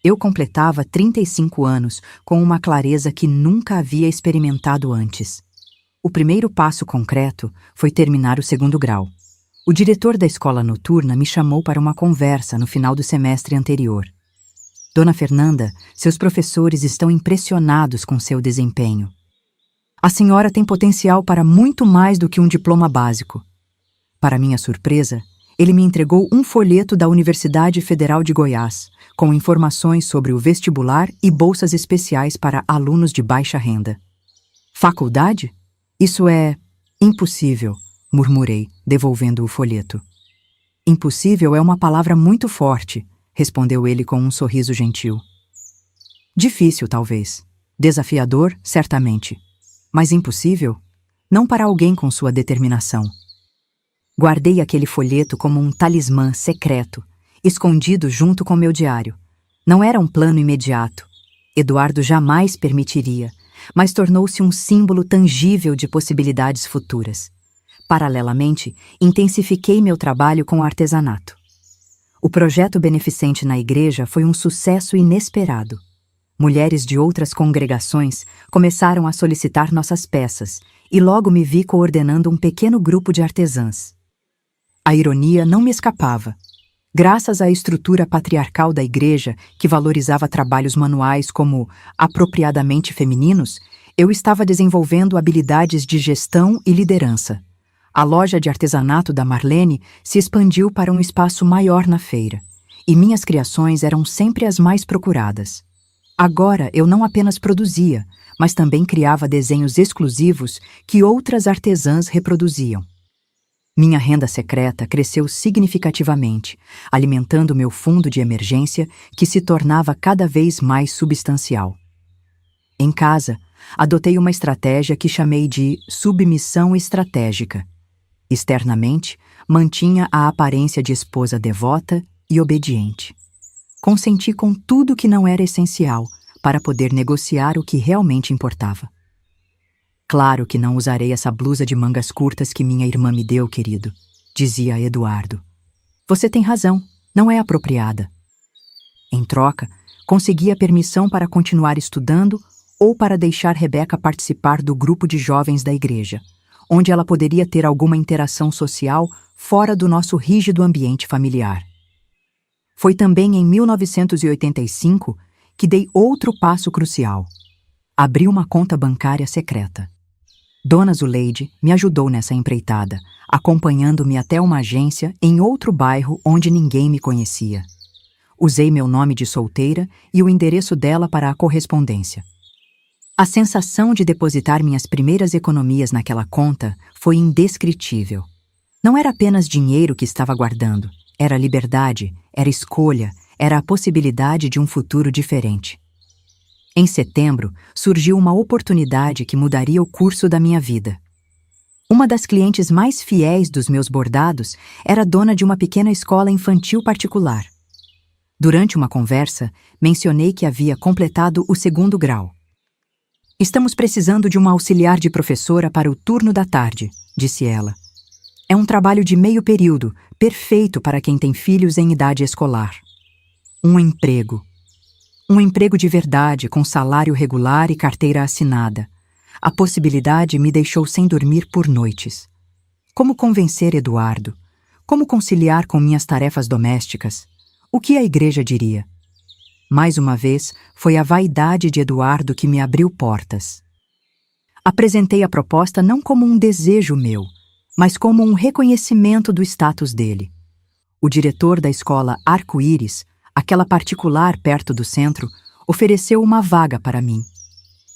Eu completava 35 anos com uma clareza que nunca havia experimentado antes. O primeiro passo concreto foi terminar o 2º grau. O diretor da escola noturna me chamou para uma conversa no final do semestre anterior. Dona Fernanda, seus professores estão impressionados com seu desempenho. A senhora tem potencial para muito mais do que um diploma básico. Para minha surpresa, ele me entregou um folheto da Universidade Federal de Goiás, com informações sobre o vestibular e bolsas especiais para alunos de baixa renda. Faculdade? Isso é impossível, murmurei, devolvendo o folheto. Impossível é uma palavra muito forte, respondeu ele com um sorriso gentil. Difícil, talvez. Desafiador, certamente. Mas impossível? Não para alguém com sua determinação. Guardei aquele folheto como um talismã secreto, escondido junto com meu diário. Não era um plano imediato. Eduardo jamais permitiria, mas tornou-se um símbolo tangível de possibilidades futuras. Paralelamente, intensifiquei meu trabalho com o artesanato. O projeto beneficente na igreja foi um sucesso inesperado. Mulheres de outras congregações começaram a solicitar nossas peças e logo me vi coordenando um pequeno grupo de artesãs. A ironia não me escapava. Graças à estrutura patriarcal da igreja, que valorizava trabalhos manuais como apropriadamente femininos, eu estava desenvolvendo habilidades de gestão e liderança. A loja de artesanato da Marlene se expandiu para um espaço maior na feira, e minhas criações eram sempre as mais procuradas. Agora eu não apenas produzia, mas também criava desenhos exclusivos que outras artesãs reproduziam. Minha renda secreta cresceu significativamente, alimentando meu fundo de emergência, que se tornava cada vez mais substancial. Em casa, adotei uma estratégia que chamei de submissão estratégica. Externamente, mantinha a aparência de esposa devota e obediente. Consenti com tudo que não era essencial para poder negociar o que realmente importava. Claro que não usarei essa blusa de mangas curtas que minha irmã me deu, querido, dizia Eduardo. Você tem razão, não é apropriada. Em troca, consegui a permissão para continuar estudando ou para deixar Rebeca participar do grupo de jovens da igreja, onde ela poderia ter alguma interação social fora do nosso rígido ambiente familiar. Foi também em 1985 que dei outro passo crucial. Abri uma conta bancária secreta. Dona Zuleide me ajudou nessa empreitada, acompanhando-me até uma agência em outro bairro onde ninguém me conhecia. Usei meu nome de solteira e o endereço dela para a correspondência. A sensação de depositar minhas primeiras economias naquela conta foi indescritível. Não era apenas dinheiro que estava guardando, era liberdade, era escolha, era a possibilidade de um futuro diferente. Em setembro, surgiu uma oportunidade que mudaria o curso da minha vida. Uma das clientes mais fiéis dos meus bordados era dona de uma pequena escola infantil particular. Durante uma conversa, mencionei que havia completado o 2º grau. Estamos precisando de uma auxiliar de professora para o turno da tarde, disse ela. É um trabalho de meio período, perfeito para quem tem filhos em idade escolar. Um emprego. Um emprego de verdade, com salário regular e carteira assinada. A possibilidade me deixou sem dormir por noites. Como convencer Eduardo? Como conciliar com minhas tarefas domésticas? O que a igreja diria? Mais uma vez, foi a vaidade de Eduardo que me abriu portas. Apresentei a proposta não como um desejo meu, mas como um reconhecimento do status dele. O diretor da escola Arco-Íris, aquela particular perto do centro, ofereceu uma vaga para mim.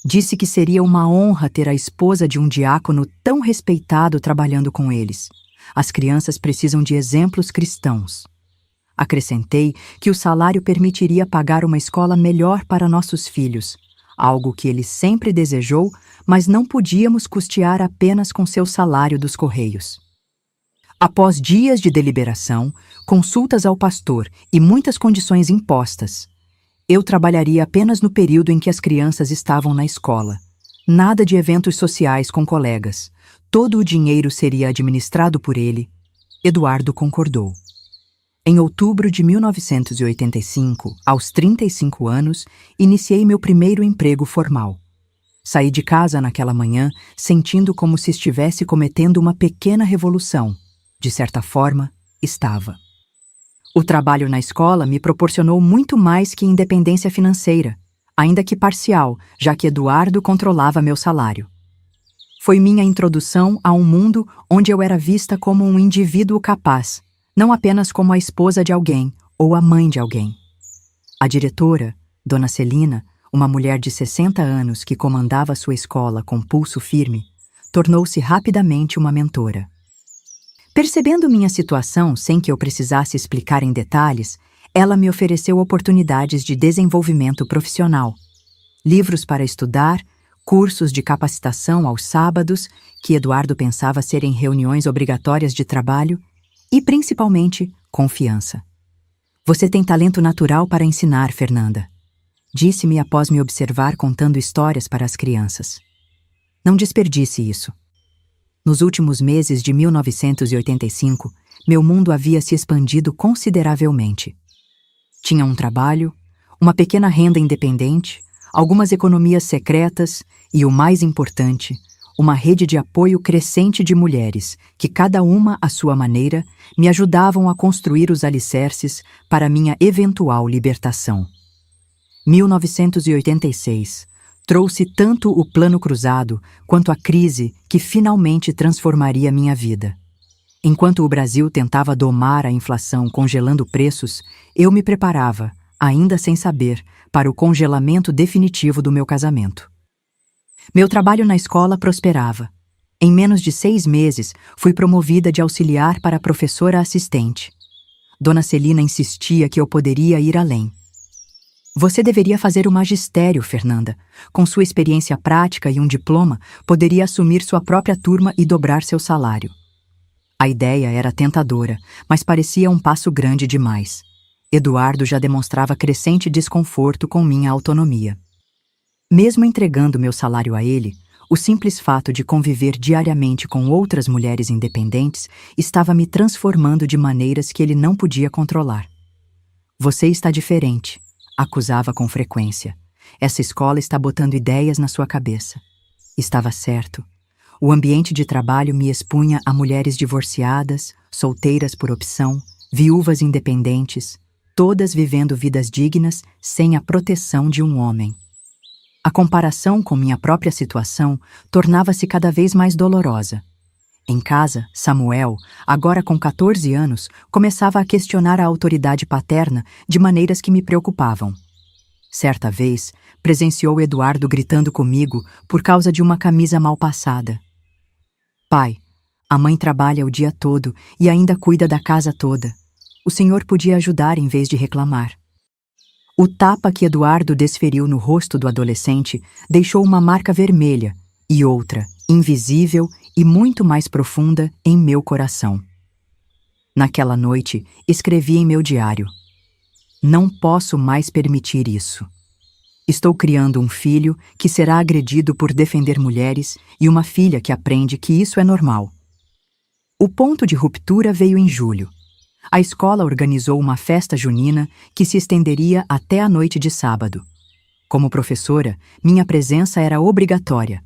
Disse que seria uma honra ter a esposa de um diácono tão respeitado trabalhando com eles. As crianças precisam de exemplos cristãos. Acrescentei que o salário permitiria pagar uma escola melhor para nossos filhos, algo que ele sempre desejou, mas não podíamos custear apenas com seu salário dos Correios. Após dias de deliberação, consultas ao pastor e muitas condições impostas, eu trabalharia apenas no período em que as crianças estavam na escola. Nada de eventos sociais com colegas. Todo o dinheiro seria administrado por ele. Eduardo concordou. Em outubro de 1985, aos 35 anos, iniciei meu primeiro emprego formal. Saí de casa naquela manhã, sentindo como se estivesse cometendo uma pequena revolução. De certa forma, estava. O trabalho na escola me proporcionou muito mais que independência financeira, ainda que parcial, já que Eduardo controlava meu salário. Foi minha introdução a um mundo onde eu era vista como um indivíduo capaz, não apenas como a esposa de alguém ou a mãe de alguém. A diretora, Dona Celina, uma mulher de 60 anos que comandava sua escola com pulso firme, tornou-se rapidamente uma mentora. Percebendo minha situação sem que eu precisasse explicar em detalhes, ela me ofereceu oportunidades de desenvolvimento profissional, livros para estudar, cursos de capacitação aos sábados, que Eduardo pensava serem reuniões obrigatórias de trabalho, e, principalmente, confiança. Você tem talento natural para ensinar, Fernanda. disse-me após me observar contando histórias para as crianças. Não desperdice isso. Nos últimos meses de 1985, meu mundo havia se expandido consideravelmente. Tinha um trabalho, uma pequena renda independente, algumas economias secretas e, o mais importante, uma rede de apoio crescente de mulheres que, cada uma à sua maneira, me ajudavam a construir os alicerces para minha eventual libertação. 1986 trouxe tanto o plano cruzado quanto a crise que finalmente transformaria minha vida. Enquanto o Brasil tentava domar a inflação congelando preços, eu me preparava, ainda sem saber, para o congelamento definitivo do meu casamento. Meu trabalho na escola prosperava. Em menos de 6 meses, fui promovida de auxiliar para professora assistente. Dona Celina insistia que eu poderia ir além. Você deveria fazer o magistério, Fernanda. Com sua experiência prática e um diploma, poderia assumir sua própria turma e dobrar seu salário. A ideia era tentadora, mas parecia um passo grande demais. Eduardo já demonstrava crescente desconforto com minha autonomia. Mesmo entregando meu salário a ele, o simples fato de conviver diariamente com outras mulheres independentes estava me transformando de maneiras que ele não podia controlar. Você está diferente, acusava com frequência. Essa escola está botando ideias na sua cabeça. Estava certo. O ambiente de trabalho me expunha a mulheres divorciadas, solteiras por opção, viúvas independentes, todas vivendo vidas dignas sem a proteção de um homem. A comparação com minha própria situação tornava-se cada vez mais dolorosa. Em casa, Samuel, agora com 14 anos, começava a questionar a autoridade paterna de maneiras que me preocupavam. Certa vez, presenciou Eduardo gritando comigo por causa de uma camisa mal passada. Pai, a mãe trabalha o dia todo e ainda cuida da casa toda. O senhor podia ajudar em vez de reclamar. O tapa que Eduardo desferiu no rosto do adolescente deixou uma marca vermelha e outra, invisível e muito mais profunda, em meu coração. Naquela noite, escrevi em meu diário: não posso mais permitir isso. Estou criando um filho que será agredido por defender mulheres e uma filha que aprende que isso é normal. O ponto de ruptura veio em julho. A escola organizou uma festa junina que se estenderia até a noite de sábado. Como professora, minha presença era obrigatória.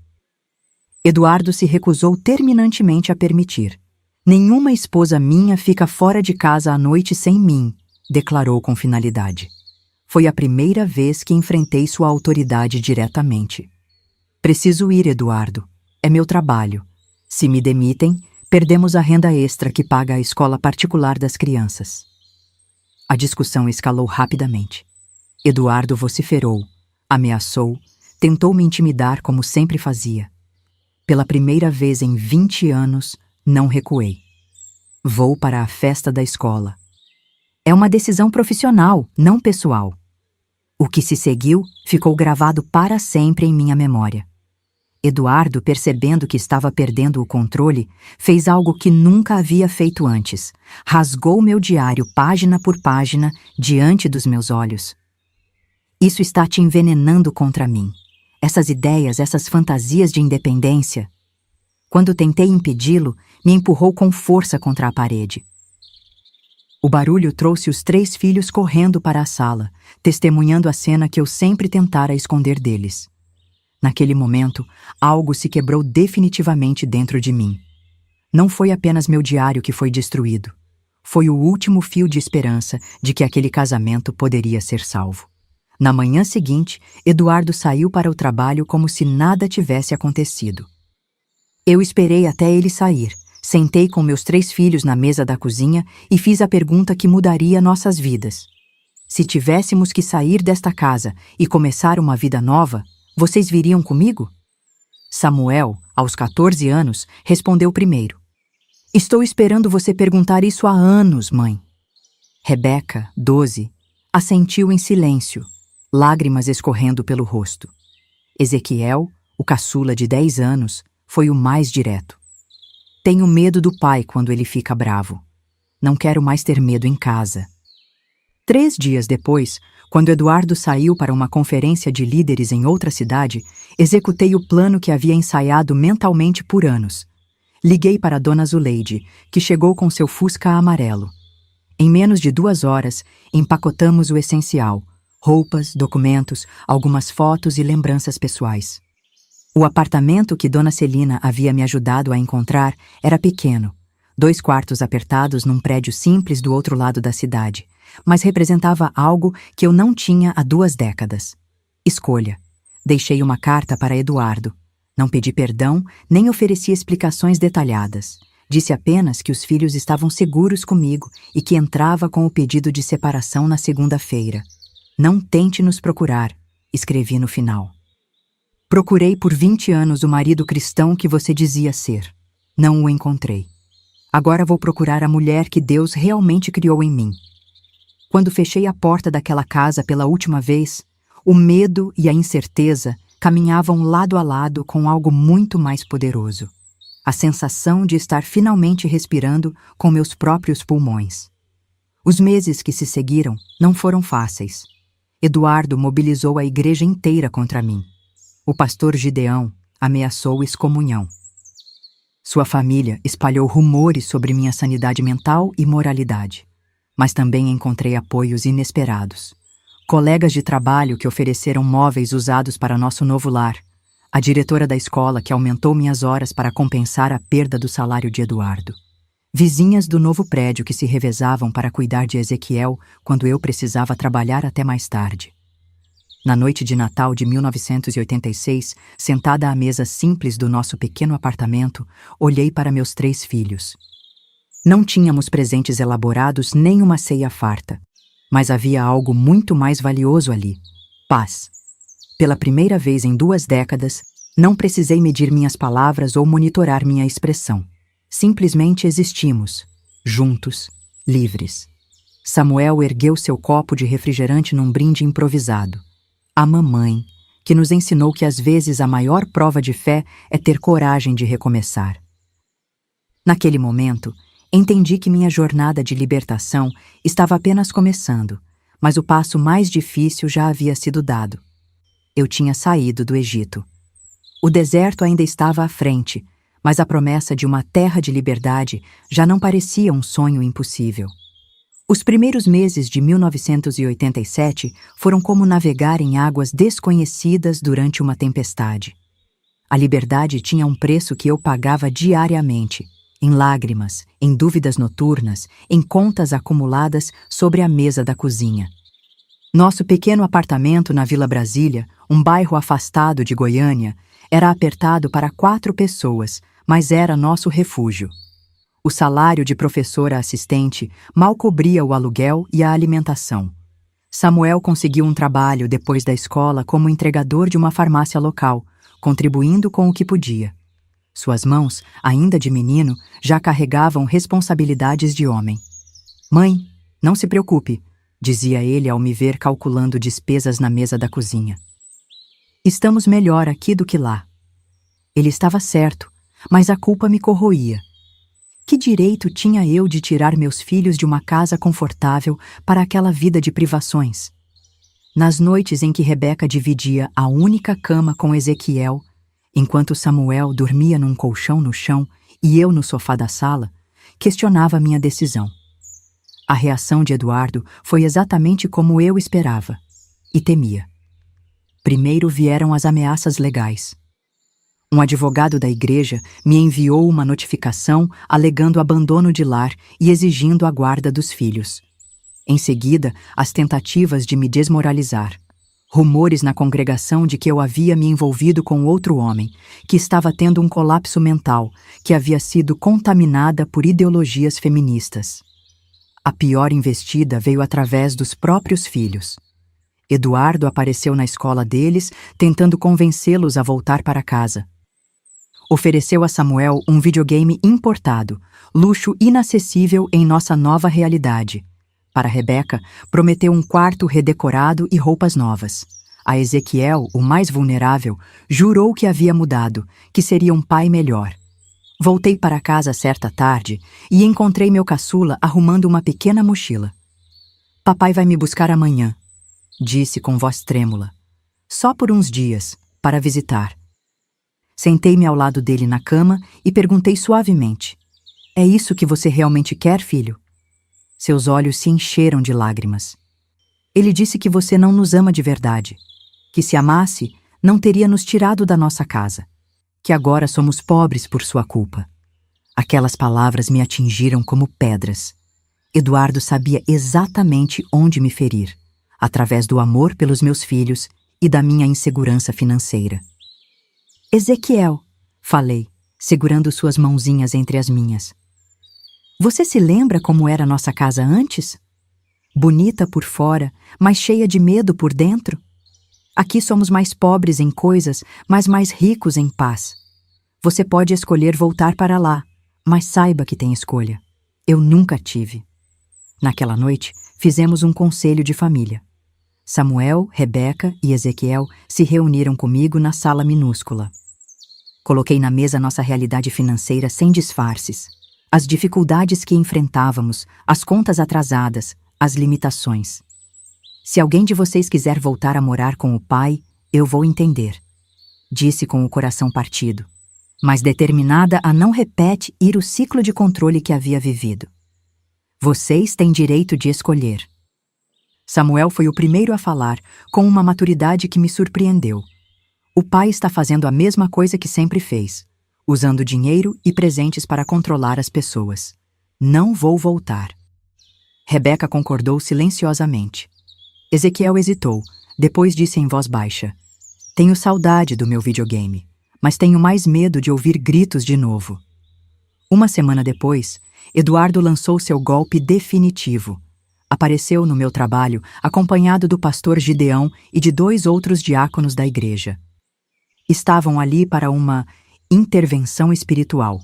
Eduardo se recusou terminantemente a permitir. Nenhuma esposa minha fica fora de casa à noite sem mim, declarou com finalidade. Foi a primeira vez que enfrentei sua autoridade diretamente. Preciso ir, Eduardo. É meu trabalho. Se me demitem, perdemos a renda extra que paga a escola particular das crianças. A discussão escalou rapidamente. Eduardo vociferou, ameaçou, tentou me intimidar como sempre fazia. Pela primeira vez em 20 anos, não recuei. Vou para a festa da escola. É uma decisão profissional, não pessoal. O que se seguiu ficou gravado para sempre em minha memória. Eduardo, percebendo que estava perdendo o controle, fez algo que nunca havia feito antes. Rasgou meu diário página por página diante dos meus olhos. Isso está te envenenando contra mim. Essas ideias, essas fantasias de independência. Quando tentei impedi-lo, me empurrou com força contra a parede. O barulho trouxe os 3 filhos correndo para a sala, testemunhando a cena que eu sempre tentara esconder deles. Naquele momento, algo se quebrou definitivamente dentro de mim. Não foi apenas meu diário que foi destruído. Foi o último fio de esperança de que aquele casamento poderia ser salvo. Na manhã seguinte, Eduardo saiu para o trabalho como se nada tivesse acontecido. Eu esperei até ele sair, sentei com meus 3 filhos na mesa da cozinha e fiz a pergunta que mudaria nossas vidas. Se tivéssemos que sair desta casa e começar uma vida nova, vocês viriam comigo? Samuel, aos 14 anos, respondeu primeiro. Estou esperando você perguntar isso há anos, mãe. Rebeca, 12, assentiu em silêncio, lágrimas escorrendo pelo rosto. Ezequiel, o caçula de 10 anos, foi o mais direto. Tenho medo do pai quando ele fica bravo. Não quero mais ter medo em casa. 3 dias depois, Quando Eduardo saiu para uma conferência de líderes em outra cidade, executei o plano que havia ensaiado mentalmente por anos. Liguei para Dona Zuleide, que chegou com seu Fusca amarelo. Em menos de 2 horas, empacotamos o essencial: roupas, documentos, algumas fotos e lembranças pessoais. O apartamento que Dona Celina havia me ajudado a encontrar era pequeno, 2 quartos apertados num prédio simples do outro lado da cidade, mas representava algo que eu não tinha há 2 décadas. Escolha. Deixei uma carta para Eduardo. Não pedi perdão, nem ofereci explicações detalhadas. Disse apenas que os filhos estavam seguros comigo e que entrava com o pedido de separação na segunda-feira. Não tente nos procurar, escrevi no final. Procurei por 20 anos o marido cristão que você dizia ser. Não o encontrei. Agora vou procurar a mulher que Deus realmente criou em mim. Quando fechei a porta daquela casa pela última vez, o medo e a incerteza caminhavam lado a lado com algo muito mais poderoso: a sensação de estar finalmente respirando com meus próprios pulmões. Os meses que se seguiram não foram fáceis. Eduardo mobilizou a igreja inteira contra mim. O pastor Gideão ameaçou excomunhão. Sua família espalhou rumores sobre minha sanidade mental e moralidade. Mas também encontrei apoios inesperados. Colegas de trabalho que ofereceram móveis usados para nosso novo lar. A diretora da escola que aumentou minhas horas para compensar a perda do salário de Eduardo. Vizinhas do novo prédio que se revezavam para cuidar de Ezequiel quando eu precisava trabalhar até mais tarde. Na noite de Natal de 1986, sentada à mesa simples do nosso pequeno apartamento, olhei para meus 3 filhos. Não tínhamos presentes elaborados nem uma ceia farta, mas havia algo muito mais valioso ali: paz. Pela primeira vez em 2 décadas, não precisei medir minhas palavras ou monitorar minha expressão. Simplesmente existimos, juntos, livres. Samuel ergueu seu copo de refrigerante num brinde improvisado. A mamãe, que nos ensinou que às vezes a maior prova de fé é ter coragem de recomeçar. Naquele momento, entendi que minha jornada de libertação estava apenas começando, mas o passo mais difícil já havia sido dado. Eu tinha saído do Egito. O deserto ainda estava à frente, mas a promessa de uma terra de liberdade já não parecia um sonho impossível. Os primeiros meses de 1987 foram como navegar em águas desconhecidas durante uma tempestade. A liberdade tinha um preço que eu pagava diariamente, em lágrimas, em dúvidas noturnas, em contas acumuladas sobre a mesa da cozinha. Nosso pequeno apartamento na Vila Brasília, um bairro afastado de Goiânia, era apertado para 4 pessoas, mas era nosso refúgio. O salário de professora assistente mal cobria o aluguel e a alimentação. Samuel conseguiu um trabalho depois da escola como entregador de uma farmácia local, contribuindo com o que podia. Suas mãos, ainda de menino, já carregavam responsabilidades de homem. "Mãe, não se preocupe", dizia ele ao me ver calculando despesas na mesa da cozinha. "Estamos melhor aqui do que lá." Ele estava certo, mas a culpa me corroía. Que direito tinha eu de tirar meus filhos de uma casa confortável para aquela vida de privações? Nas noites em que Rebeca dividia a única cama com Ezequiel, enquanto Samuel dormia num colchão no chão e eu no sofá da sala, questionava minha decisão. A reação de Eduardo foi exatamente como eu esperava e temia. Primeiro vieram as ameaças legais. Um advogado da igreja me enviou uma notificação alegando abandono de lar e exigindo a guarda dos filhos. Em seguida, as tentativas de me desmoralizar. Rumores na congregação de que eu havia me envolvido com outro homem, que estava tendo um colapso mental, que havia sido contaminada por ideologias feministas. A pior investida veio através dos próprios filhos. Eduardo apareceu na escola deles, tentando convencê-los a voltar para casa. Ofereceu a Samuel um videogame importado, luxo inacessível em nossa nova realidade. Para Rebeca, prometeu um quarto redecorado e roupas novas. A Ezequiel, o mais vulnerável, jurou que havia mudado, que seria um pai melhor. Voltei para casa certa tarde e encontrei meu caçula arrumando uma pequena mochila. "Papai vai me buscar amanhã", disse com voz trêmula. Só por uns dias, para visitar. Sentei-me ao lado dele na cama e perguntei suavemente: é isso que você realmente quer, filho? Seus olhos se encheram de lágrimas. Ele disse que você não nos ama de verdade, que se amasse, não teria nos tirado da nossa casa, que agora somos pobres por sua culpa. Aquelas palavras me atingiram como pedras. Eduardo sabia exatamente onde me ferir, através do amor pelos meus filhos e da minha insegurança financeira. Ezequiel, falei, segurando suas mãozinhas entre as minhas. Você se lembra como era nossa casa antes? Bonita por fora, mas cheia de medo por dentro? Aqui somos mais pobres em coisas, mas mais ricos em paz. Você pode escolher voltar para lá, mas saiba que tem escolha. Eu nunca tive. Naquela noite, fizemos um conselho de família. Samuel, Rebeca e Ezequiel se reuniram comigo na sala minúscula. Coloquei na mesa nossa realidade financeira sem disfarces, as dificuldades que enfrentávamos, as contas atrasadas, as limitações. Se alguém de vocês quiser voltar a morar com o pai, eu vou entender, disse com o coração partido, mas determinada a não repetir o ciclo de controle que havia vivido. Vocês têm direito de escolher. Samuel foi o primeiro a falar, com uma maturidade que me surpreendeu. O pai está fazendo a mesma coisa que sempre fez, usando dinheiro e presentes para controlar as pessoas. Não vou voltar. Rebeca concordou silenciosamente. Ezequiel hesitou, depois disse em voz baixa: tenho saudade do meu videogame, mas tenho mais medo de ouvir gritos de novo. Uma semana depois, Eduardo lançou seu golpe definitivo. Apareceu no meu trabalho, acompanhado do pastor Gideão e de 2 outros diáconos da igreja. Estavam ali para uma intervenção espiritual.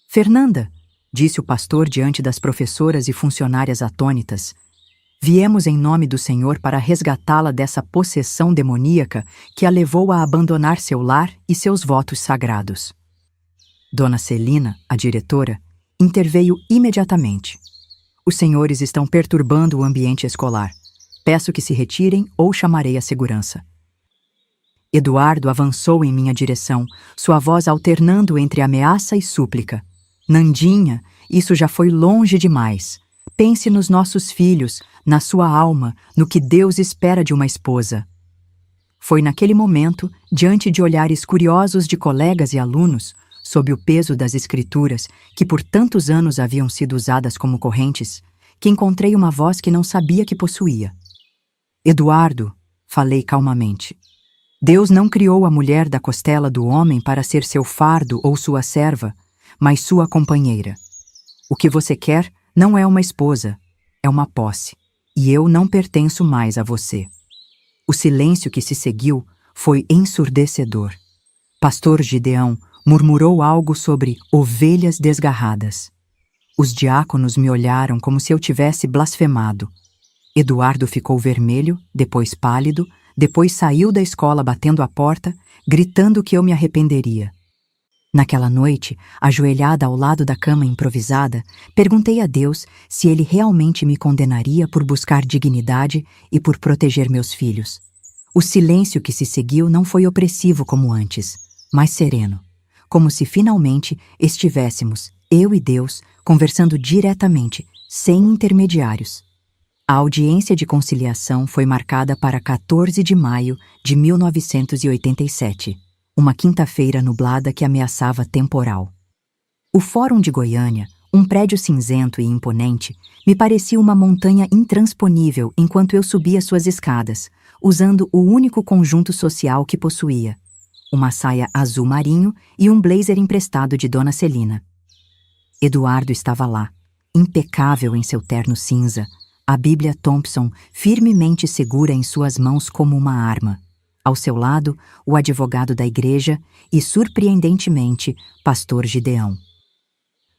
Fernanda, disse o pastor diante das professoras e funcionárias atônitas, viemos em nome do Senhor para resgatá-la dessa possessão demoníaca que a levou a abandonar seu lar e seus votos sagrados. Dona Celina, a diretora, interveio imediatamente. Os senhores estão perturbando o ambiente escolar. Peço que se retirem ou chamarei a segurança. Eduardo avançou em minha direção, sua voz alternando entre ameaça e súplica. Nandinha, isso já foi longe demais. Pense nos nossos filhos, na sua alma, no que Deus espera de uma esposa. Foi naquele momento, diante de olhares curiosos de colegas e alunos, sob o peso das escrituras, que por tantos anos haviam sido usadas como correntes, que encontrei uma voz que não sabia que possuía. Eduardo, falei calmamente, Deus não criou a mulher da costela do homem para ser seu fardo ou sua serva, mas sua companheira. O que você quer não é uma esposa, é uma posse, e eu não pertenço mais a você. O silêncio que se seguiu foi ensurdecedor. Pastor Gideão murmurou algo sobre ovelhas desgarradas. Os diáconos me olharam como se eu tivesse blasfemado. Eduardo ficou vermelho, depois pálido, depois saiu da escola batendo a porta, gritando que eu me arrependeria. Naquela noite, ajoelhada ao lado da cama improvisada, perguntei a Deus se ele realmente me condenaria por buscar dignidade e por proteger meus filhos. O silêncio que se seguiu não foi opressivo como antes, mas sereno, como se finalmente estivéssemos, eu e Deus, conversando diretamente, sem intermediários. A audiência de conciliação foi marcada para 14 de maio de 1987, uma quinta-feira nublada que ameaçava temporal. O Fórum de Goiânia, um prédio cinzento e imponente, me parecia uma montanha intransponível enquanto eu subia suas escadas, usando o único conjunto social que possuía, uma saia azul marinho e um blazer emprestado de Dona Celina. Eduardo estava lá, impecável em seu terno cinza, a Bíblia Thompson firmemente segura em suas mãos como uma arma. Ao seu lado, o advogado da igreja e, surpreendentemente, pastor Gideão.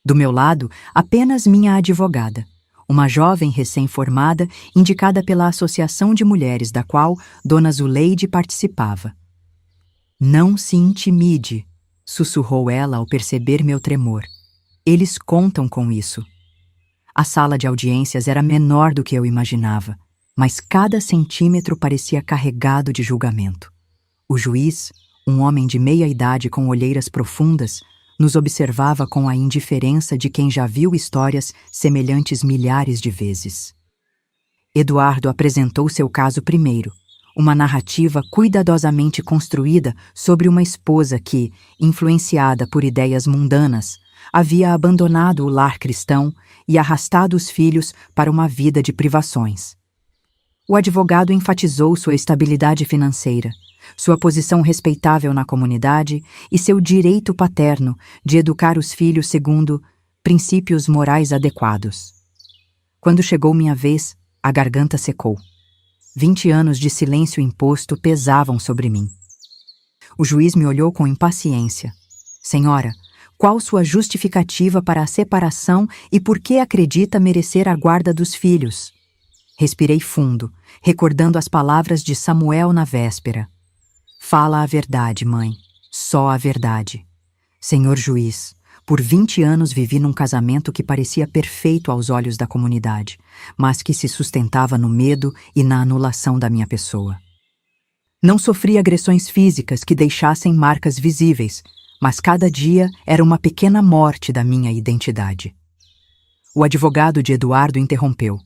Do meu lado, apenas minha advogada, uma jovem recém-formada indicada pela Associação de Mulheres da qual Dona Zuleide participava. Não se intimide, sussurrou ela ao perceber meu tremor. Eles contam com isso. A sala de audiências era menor do que eu imaginava, mas cada centímetro parecia carregado de julgamento. O juiz, um homem de meia-idade com olheiras profundas, nos observava com a indiferença de quem já viu histórias semelhantes milhares de vezes. Eduardo apresentou seu caso primeiro, uma narrativa cuidadosamente construída sobre uma esposa que, influenciada por ideias mundanas, havia abandonado o lar cristão e arrastado os filhos para uma vida de privações. O advogado enfatizou sua estabilidade financeira, sua posição respeitável na comunidade e seu direito paterno de educar os filhos segundo princípios morais adequados. Quando chegou minha vez, a garganta secou. 20 anos de silêncio imposto pesavam sobre mim. O juiz me olhou com impaciência. Senhora, qual sua justificativa para a separação e por que acredita merecer a guarda dos filhos? Respirei fundo, recordando as palavras de Samuel na véspera. Fala a verdade, mãe. Só a verdade. Senhor juiz, por 20 anos vivi num casamento que parecia perfeito aos olhos da comunidade, mas que se sustentava no medo e na anulação da minha pessoa. Não sofri agressões físicas que deixassem marcas visíveis, mas cada dia era uma pequena morte da minha identidade. O advogado de Eduardo interrompeu.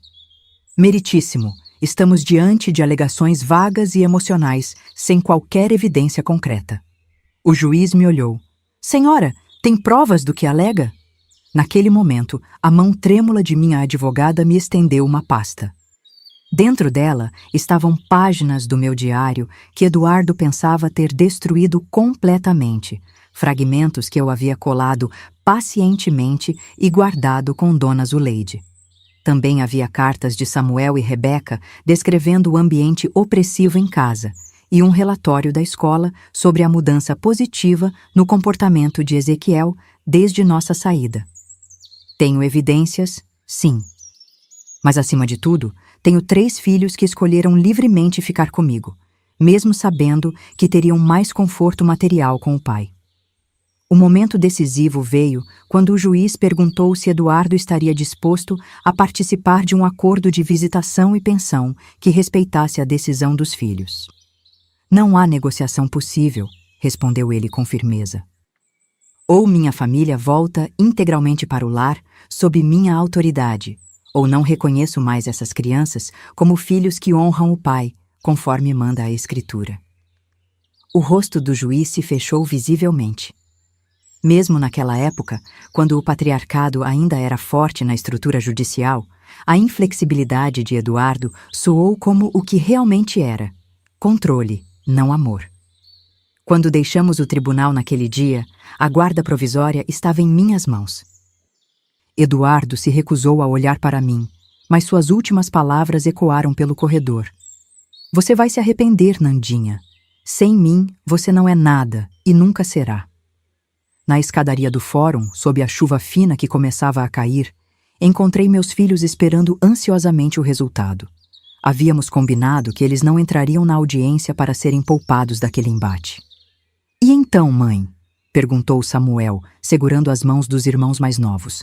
Meritíssimo, estamos diante de alegações vagas e emocionais, sem qualquer evidência concreta. O juiz me olhou. Senhora, tem provas do que alega? Naquele momento, a mão trêmula de minha advogada me estendeu uma pasta. Dentro dela estavam páginas do meu diário que Eduardo pensava ter destruído completamente, fragmentos que eu havia colado pacientemente e guardado com Dona Zuleide. Também havia cartas de Samuel e Rebeca descrevendo o ambiente opressivo em casa e um relatório da escola sobre a mudança positiva no comportamento de Ezequiel desde nossa saída. Tenho evidências, sim. Mas, acima de tudo, tenho 3 filhos que escolheram livremente ficar comigo, mesmo sabendo que teriam mais conforto material com o pai. O momento decisivo veio quando o juiz perguntou se Eduardo estaria disposto a participar de um acordo de visitação e pensão que respeitasse a decisão dos filhos. Não há negociação possível, respondeu ele com firmeza. Ou minha família volta integralmente para o lar sob minha autoridade, ou não reconheço mais essas crianças como filhos que honram o pai, conforme manda a Escritura. O rosto do juiz se fechou visivelmente. Mesmo naquela época, quando o patriarcado ainda era forte na estrutura judicial, a inflexibilidade de Eduardo soou como o que realmente era: controle, não amor. Quando deixamos o tribunal naquele dia, a guarda provisória estava em minhas mãos. Eduardo se recusou a olhar para mim, mas suas últimas palavras ecoaram pelo corredor. Você vai se arrepender, Nandinha. Sem mim, você não é nada e nunca será. Na escadaria do fórum, sob a chuva fina que começava a cair, encontrei meus filhos esperando ansiosamente o resultado. Havíamos combinado que eles não entrariam na audiência para serem poupados daquele embate. E então, mãe? Perguntou Samuel, segurando as mãos dos irmãos mais novos.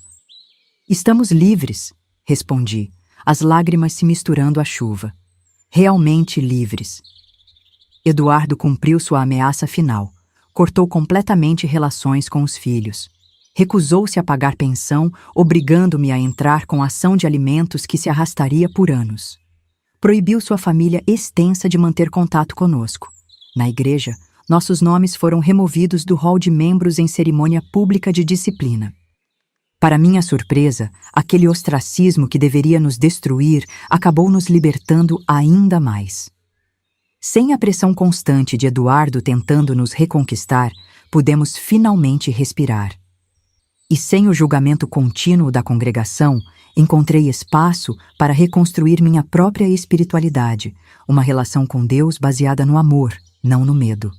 Estamos livres, respondi, as lágrimas se misturando à chuva. Realmente livres. Eduardo cumpriu sua ameaça final. Cortou completamente relações com os filhos. Recusou-se a pagar pensão, obrigando-me a entrar com ação de alimentos que se arrastaria por anos. Proibiu sua família extensa de manter contato conosco. Na igreja, nossos nomes foram removidos do rol de membros em cerimônia pública de disciplina. Para minha surpresa, aquele ostracismo que deveria nos destruir acabou nos libertando ainda mais. Sem a pressão constante de Eduardo tentando nos reconquistar, pudemos finalmente respirar. E sem o julgamento contínuo da congregação, encontrei espaço para reconstruir minha própria espiritualidade, uma relação com Deus baseada no amor, não no medo.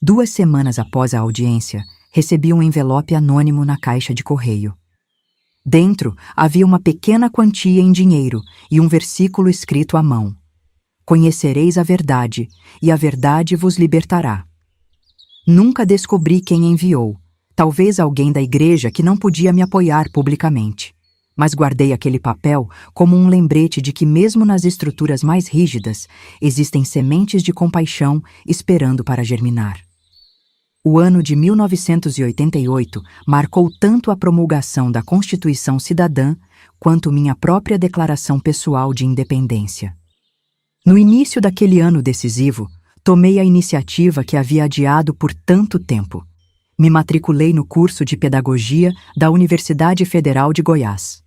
2 semanas após a audiência, recebi um envelope anônimo na caixa de correio. Dentro havia uma pequena quantia em dinheiro e um versículo escrito à mão. Conhecereis a verdade, e a verdade vos libertará. Nunca descobri quem enviou, talvez alguém da igreja que não podia me apoiar publicamente. mas guardei aquele papel como um lembrete de que mesmo nas estruturas mais rígidas, existem sementes de compaixão esperando para germinar. O ano de 1988 marcou tanto a promulgação da Constituição Cidadã quanto minha própria declaração pessoal de independência. No início daquele ano decisivo, tomei a iniciativa que havia adiado por tanto tempo. Me matriculei no curso de Pedagogia da Universidade Federal de Goiás.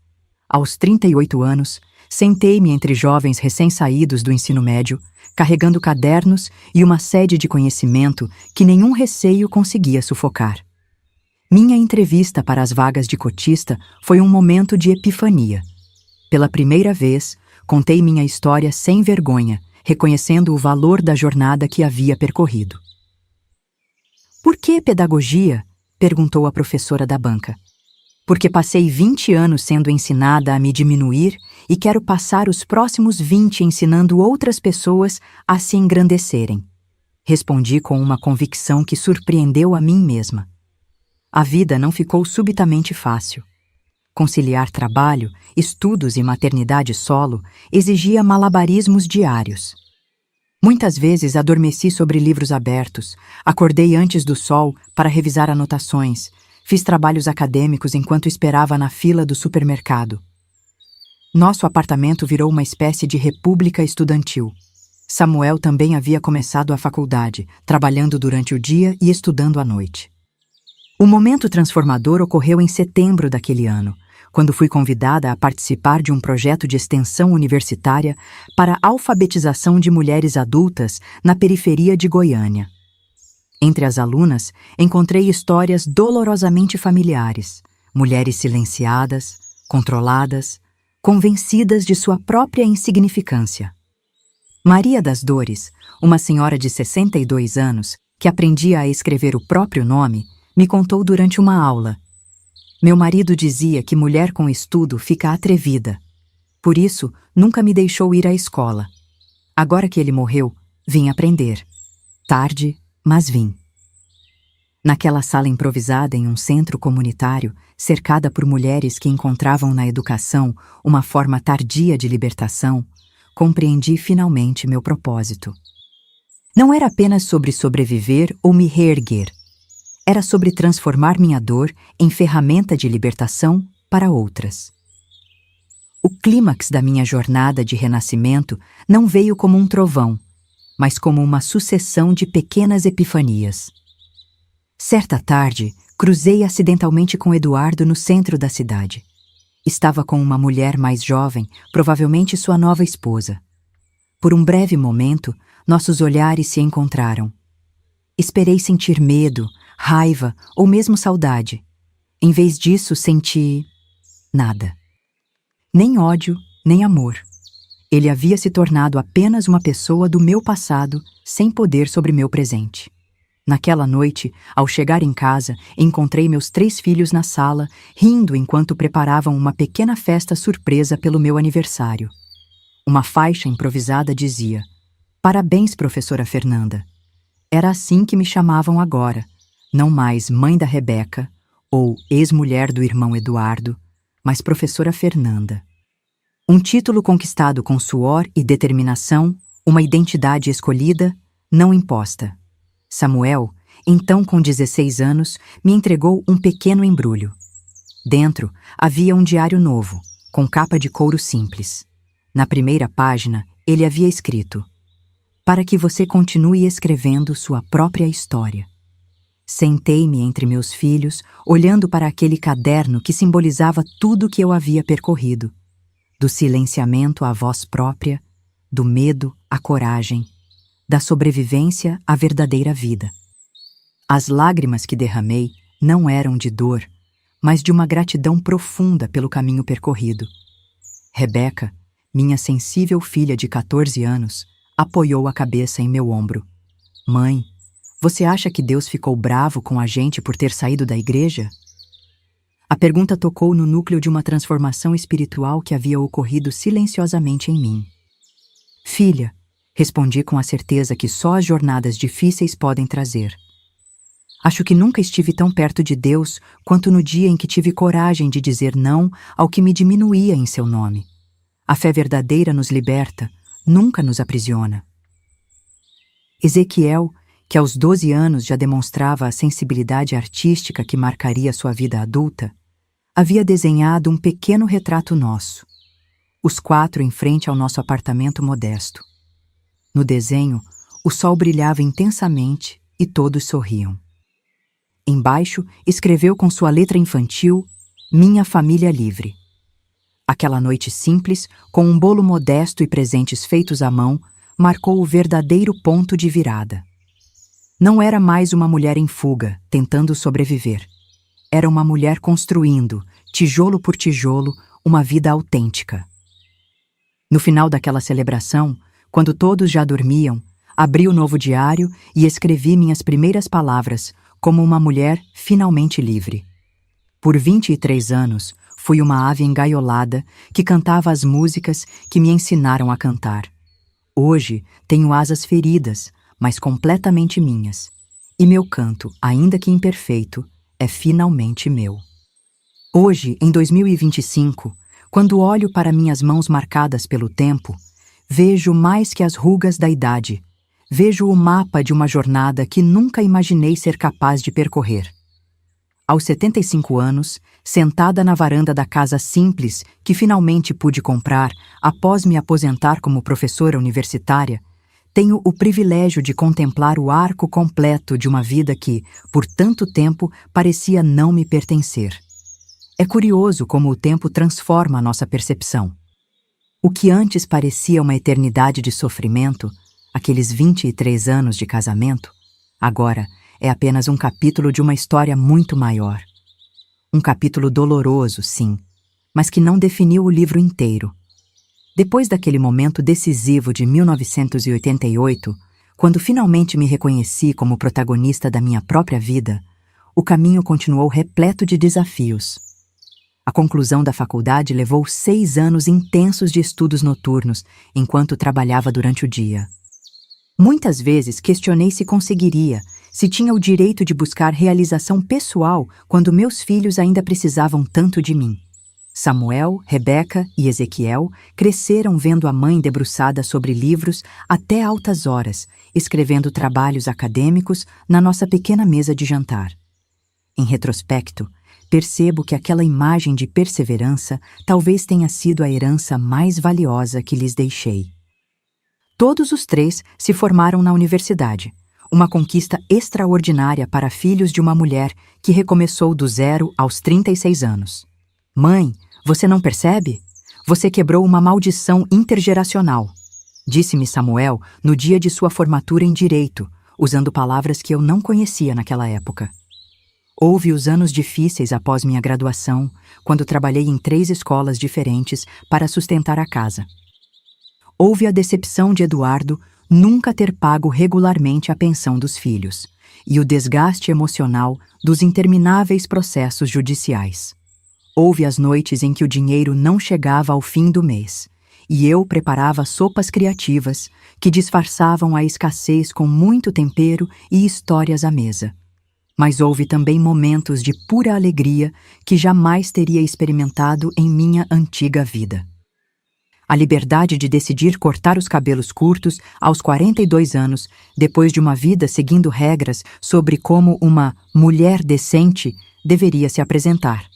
Aos 38 anos, sentei-me entre jovens recém-saídos do ensino médio, carregando cadernos e uma sede de conhecimento que nenhum receio conseguia sufocar. Minha entrevista para as vagas de cotista foi um momento de epifania. Pela primeira vez, contei minha história sem vergonha, reconhecendo o valor da jornada que havia percorrido. "Por que pedagogia?" perguntou a professora da banca. "Porque passei 20 anos sendo ensinada a me diminuir e quero passar os próximos 20 ensinando outras pessoas a se engrandecerem." Respondi com uma convicção que surpreendeu a mim mesma. A vida não ficou subitamente fácil. Conciliar trabalho, estudos e maternidade solo exigia malabarismos diários. Muitas vezes adormeci sobre livros abertos, acordei antes do sol para revisar anotações, fiz trabalhos acadêmicos enquanto esperava na fila do supermercado. Nosso apartamento virou uma espécie de república estudantil. Samuel também havia começado a faculdade, trabalhando durante o dia e estudando à noite. O momento transformador ocorreu em setembro daquele ano, quando fui convidada a participar de um projeto de extensão universitária para a alfabetização de mulheres adultas na periferia de Goiânia. Entre as alunas, encontrei histórias dolorosamente familiares, mulheres silenciadas, controladas, convencidas de sua própria insignificância. Maria das Dores, uma senhora de 62 anos, que aprendia a escrever o próprio nome, me contou durante uma aula. Meu marido dizia que mulher com estudo fica atrevida. Por isso, nunca me deixou ir à escola. Agora que ele morreu, vim aprender. Tarde, mas vim. Naquela sala improvisada em um centro comunitário, cercada por mulheres que encontravam na educação uma forma tardia de libertação, compreendi finalmente meu propósito. Não era apenas sobre sobreviver ou me reerguer. Era sobre transformar minha dor em ferramenta de libertação para outras. O clímax da minha jornada de renascimento não veio como um trovão, mas como uma sucessão de pequenas epifanias. Certa tarde, cruzei acidentalmente com Eduardo no centro da cidade. Estava com uma mulher mais jovem, provavelmente sua nova esposa. Por um breve momento, nossos olhares se encontraram. Esperei sentir medo, raiva ou mesmo saudade. Em vez disso, senti nada. Nem ódio, nem amor. Ele havia se tornado apenas uma pessoa do meu passado, sem poder sobre meu presente. Naquela noite, ao chegar em casa, encontrei meus 3 filhos na sala, rindo enquanto preparavam uma pequena festa surpresa pelo meu aniversário. Uma faixa improvisada dizia: "Parabéns, professora Fernanda." Era assim que me chamavam agora, não mais mãe da Rebeca ou ex-mulher do irmão Eduardo, mas professora Fernanda. Um título conquistado com suor e determinação, uma identidade escolhida, não imposta. Samuel, então com 16 anos, me entregou um pequeno embrulho. Dentro havia um diário novo, com capa de couro simples. Na primeira página, ele havia escrito: "Para que você continue escrevendo sua própria história." Sentei-me entre meus filhos, olhando para aquele caderno que simbolizava tudo o que eu havia percorrido. Do silenciamento à voz própria, do medo à coragem, da sobrevivência à verdadeira vida. As lágrimas que derramei não eram de dor, mas de uma gratidão profunda pelo caminho percorrido. Rebeca, minha sensível filha de 14 anos, apoiou a cabeça em meu ombro. "Mãe, você acha que Deus ficou bravo com a gente por ter saído da igreja?" A pergunta tocou no núcleo de uma transformação espiritual que havia ocorrido silenciosamente em mim. "Filha", respondi com a certeza que só as jornadas difíceis podem trazer. Acho que nunca estive tão perto de Deus quanto no dia em que tive coragem de dizer não ao que me diminuía em seu nome. A fé verdadeira nos liberta, nunca nos aprisiona. Ezequiel, que aos 12 anos já demonstrava a sensibilidade artística que marcaria sua vida adulta, havia desenhado um pequeno retrato nosso, os 4 em frente ao nosso apartamento modesto. No desenho, o sol brilhava intensamente e todos sorriam. Embaixo, escreveu com sua letra infantil, Minha Família Livre. Aquela noite simples, com um bolo modesto e presentes feitos à mão, marcou o verdadeiro ponto de virada. Não era mais uma mulher em fuga, tentando sobreviver. Era uma mulher construindo, tijolo por tijolo, uma vida autêntica. No final daquela celebração, quando todos já dormiam, abri o novo diário e escrevi minhas primeiras palavras, como uma mulher finalmente livre. Por 23 anos, fui uma ave engaiolada que cantava as músicas que me ensinaram a cantar. Hoje, tenho asas feridas, mas completamente minhas. E meu canto, ainda que imperfeito, é finalmente meu. Hoje, em 2025, quando olho para minhas mãos marcadas pelo tempo, vejo mais que as rugas da idade. Vejo o mapa de uma jornada que nunca imaginei ser capaz de percorrer. Aos 75 anos, sentada na varanda da casa simples que finalmente pude comprar após me aposentar como professora universitária, tenho o privilégio de contemplar o arco completo de uma vida que, por tanto tempo, parecia não me pertencer. É curioso como o tempo transforma a nossa percepção. O que antes parecia uma eternidade de sofrimento, aqueles 23 anos de casamento, agora é apenas um capítulo de uma história muito maior. Um capítulo doloroso, sim, mas que não definiu o livro inteiro. Depois daquele momento decisivo de 1988, quando finalmente me reconheci como protagonista da minha própria vida, o caminho continuou repleto de desafios. A conclusão da faculdade levou 6 anos intensos de estudos noturnos, enquanto trabalhava durante o dia. Muitas vezes questionei se conseguiria, se tinha o direito de buscar realização pessoal quando meus filhos ainda precisavam tanto de mim. Samuel, Rebeca e Ezequiel cresceram vendo a mãe debruçada sobre livros até altas horas, escrevendo trabalhos acadêmicos na nossa pequena mesa de jantar. Em retrospecto, percebo que aquela imagem de perseverança talvez tenha sido a herança mais valiosa que lhes deixei. Todos os 3 se formaram na universidade, uma conquista extraordinária para filhos de uma mulher que recomeçou do zero aos 36 anos. Mãe, você não percebe? Você quebrou uma maldição intergeracional, disse-me Samuel no dia de sua formatura em Direito, usando palavras que eu não conhecia naquela época. Houve os anos difíceis após minha graduação, quando trabalhei em 3 escolas diferentes para sustentar a casa. Houve a decepção de Eduardo nunca ter pago regularmente a pensão dos filhos e o desgaste emocional dos intermináveis processos judiciais. Houve as noites em que o dinheiro não chegava ao fim do mês e eu preparava sopas criativas que disfarçavam a escassez com muito tempero e histórias à mesa. Mas houve também momentos de pura alegria que jamais teria experimentado em minha antiga vida. A liberdade de decidir cortar os cabelos curtos aos 42 anos, depois de uma vida seguindo regras sobre como uma mulher decente deveria se apresentar.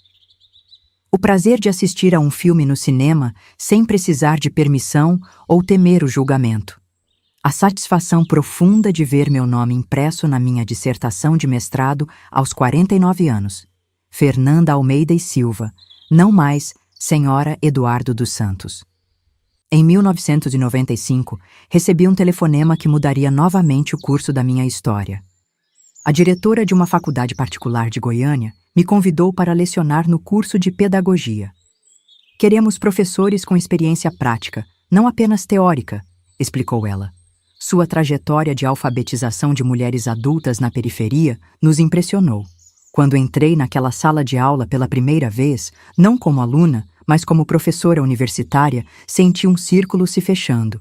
O prazer de assistir a um filme no cinema sem precisar de permissão ou temer o julgamento. A satisfação profunda de ver meu nome impresso na minha dissertação de mestrado aos 49 anos. Fernanda Almeida e Silva, não mais Senhora Eduardo dos Santos. Em 1995, recebi um telefonema que mudaria novamente o curso da minha história. A diretora de uma faculdade particular de Goiânia me convidou para lecionar no curso de pedagogia. Queremos professores com experiência prática, não apenas teórica, explicou ela. Sua trajetória de alfabetização de mulheres adultas na periferia nos impressionou. Quando entrei naquela sala de aula pela primeira vez, não como aluna, mas como professora universitária, senti um círculo se fechando.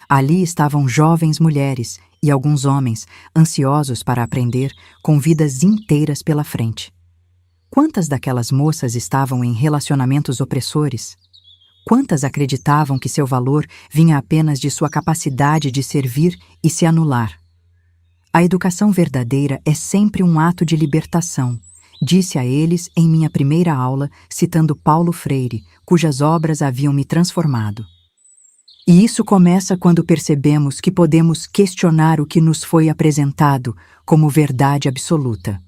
Ali estavam jovens mulheres, e alguns homens, ansiosos para aprender, com vidas inteiras pela frente. Quantas daquelas moças estavam em relacionamentos opressores? Quantas acreditavam que seu valor vinha apenas de sua capacidade de servir e se anular? A educação verdadeira é sempre um ato de libertação, disse a eles em minha primeira aula, citando Paulo Freire, cujas obras haviam me transformado. E isso começa quando percebemos que podemos questionar o que nos foi apresentado como verdade absoluta.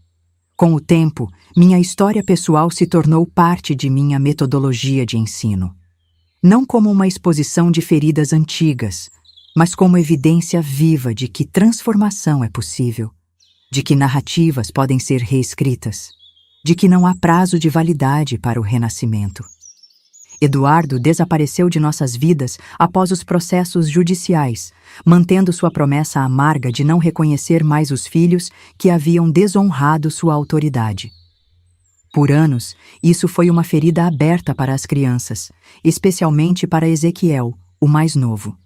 Com o tempo, minha história pessoal se tornou parte de minha metodologia de ensino. Não como uma exposição de feridas antigas, mas como evidência viva de que transformação é possível, de que narrativas podem ser reescritas, de que não há prazo de validade para o renascimento. Eduardo desapareceu de nossas vidas após os processos judiciais, mantendo sua promessa amarga de não reconhecer mais os filhos que haviam desonrado sua autoridade. Por anos, isso foi uma ferida aberta para as crianças, especialmente para Ezequiel, o mais novo.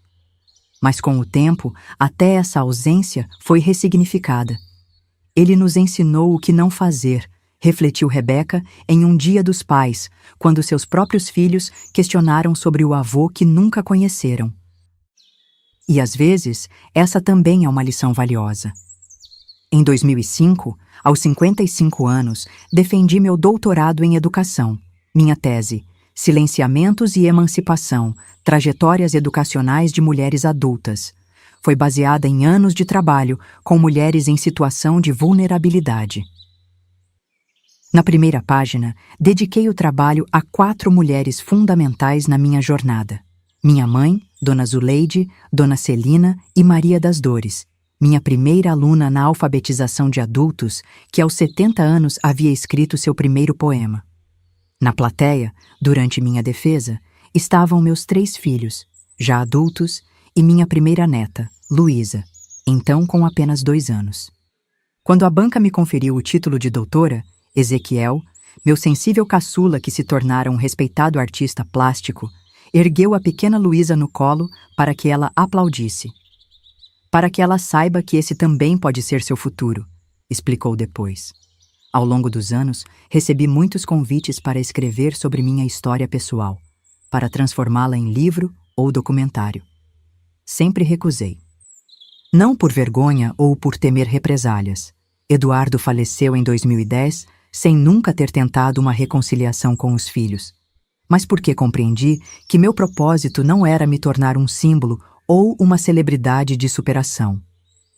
Mas com o tempo, até essa ausência foi ressignificada. Ele nos ensinou o que não fazer, refletiu Rebeca em um Dia dos Pais, quando seus próprios filhos questionaram sobre o avô que nunca conheceram. E às vezes, essa também é uma lição valiosa. Em 2005, aos 55 anos, defendi meu doutorado em educação, minha tese, Silenciamentos e Emancipação, Trajetórias Educacionais de Mulheres Adultas. Foi baseada em anos de trabalho com mulheres em situação de vulnerabilidade. Na primeira página, dediquei o trabalho a 4 mulheres fundamentais na minha jornada. Minha mãe, Dona Zuleide, Dona Celina e Maria das Dores, minha primeira aluna na alfabetização de adultos, que aos 70 anos havia escrito seu primeiro poema. Na plateia, durante minha defesa, estavam meus 3 filhos, já adultos, e minha primeira neta, Luísa, então com apenas 2 anos. Quando a banca me conferiu o título de doutora, Ezequiel, meu sensível caçula que se tornara um respeitado artista plástico, ergueu a pequena Luísa no colo para que ela aplaudisse. Para que ela saiba que esse também pode ser seu futuro, explicou depois. Ao longo dos anos, recebi muitos convites para escrever sobre minha história pessoal, para transformá-la em livro ou documentário. Sempre recusei. Não por vergonha ou por temer represálias. Eduardo faleceu em 2010, sem nunca ter tentado uma reconciliação com os filhos, mas porque compreendi que meu propósito não era me tornar um símbolo ou uma celebridade de superação.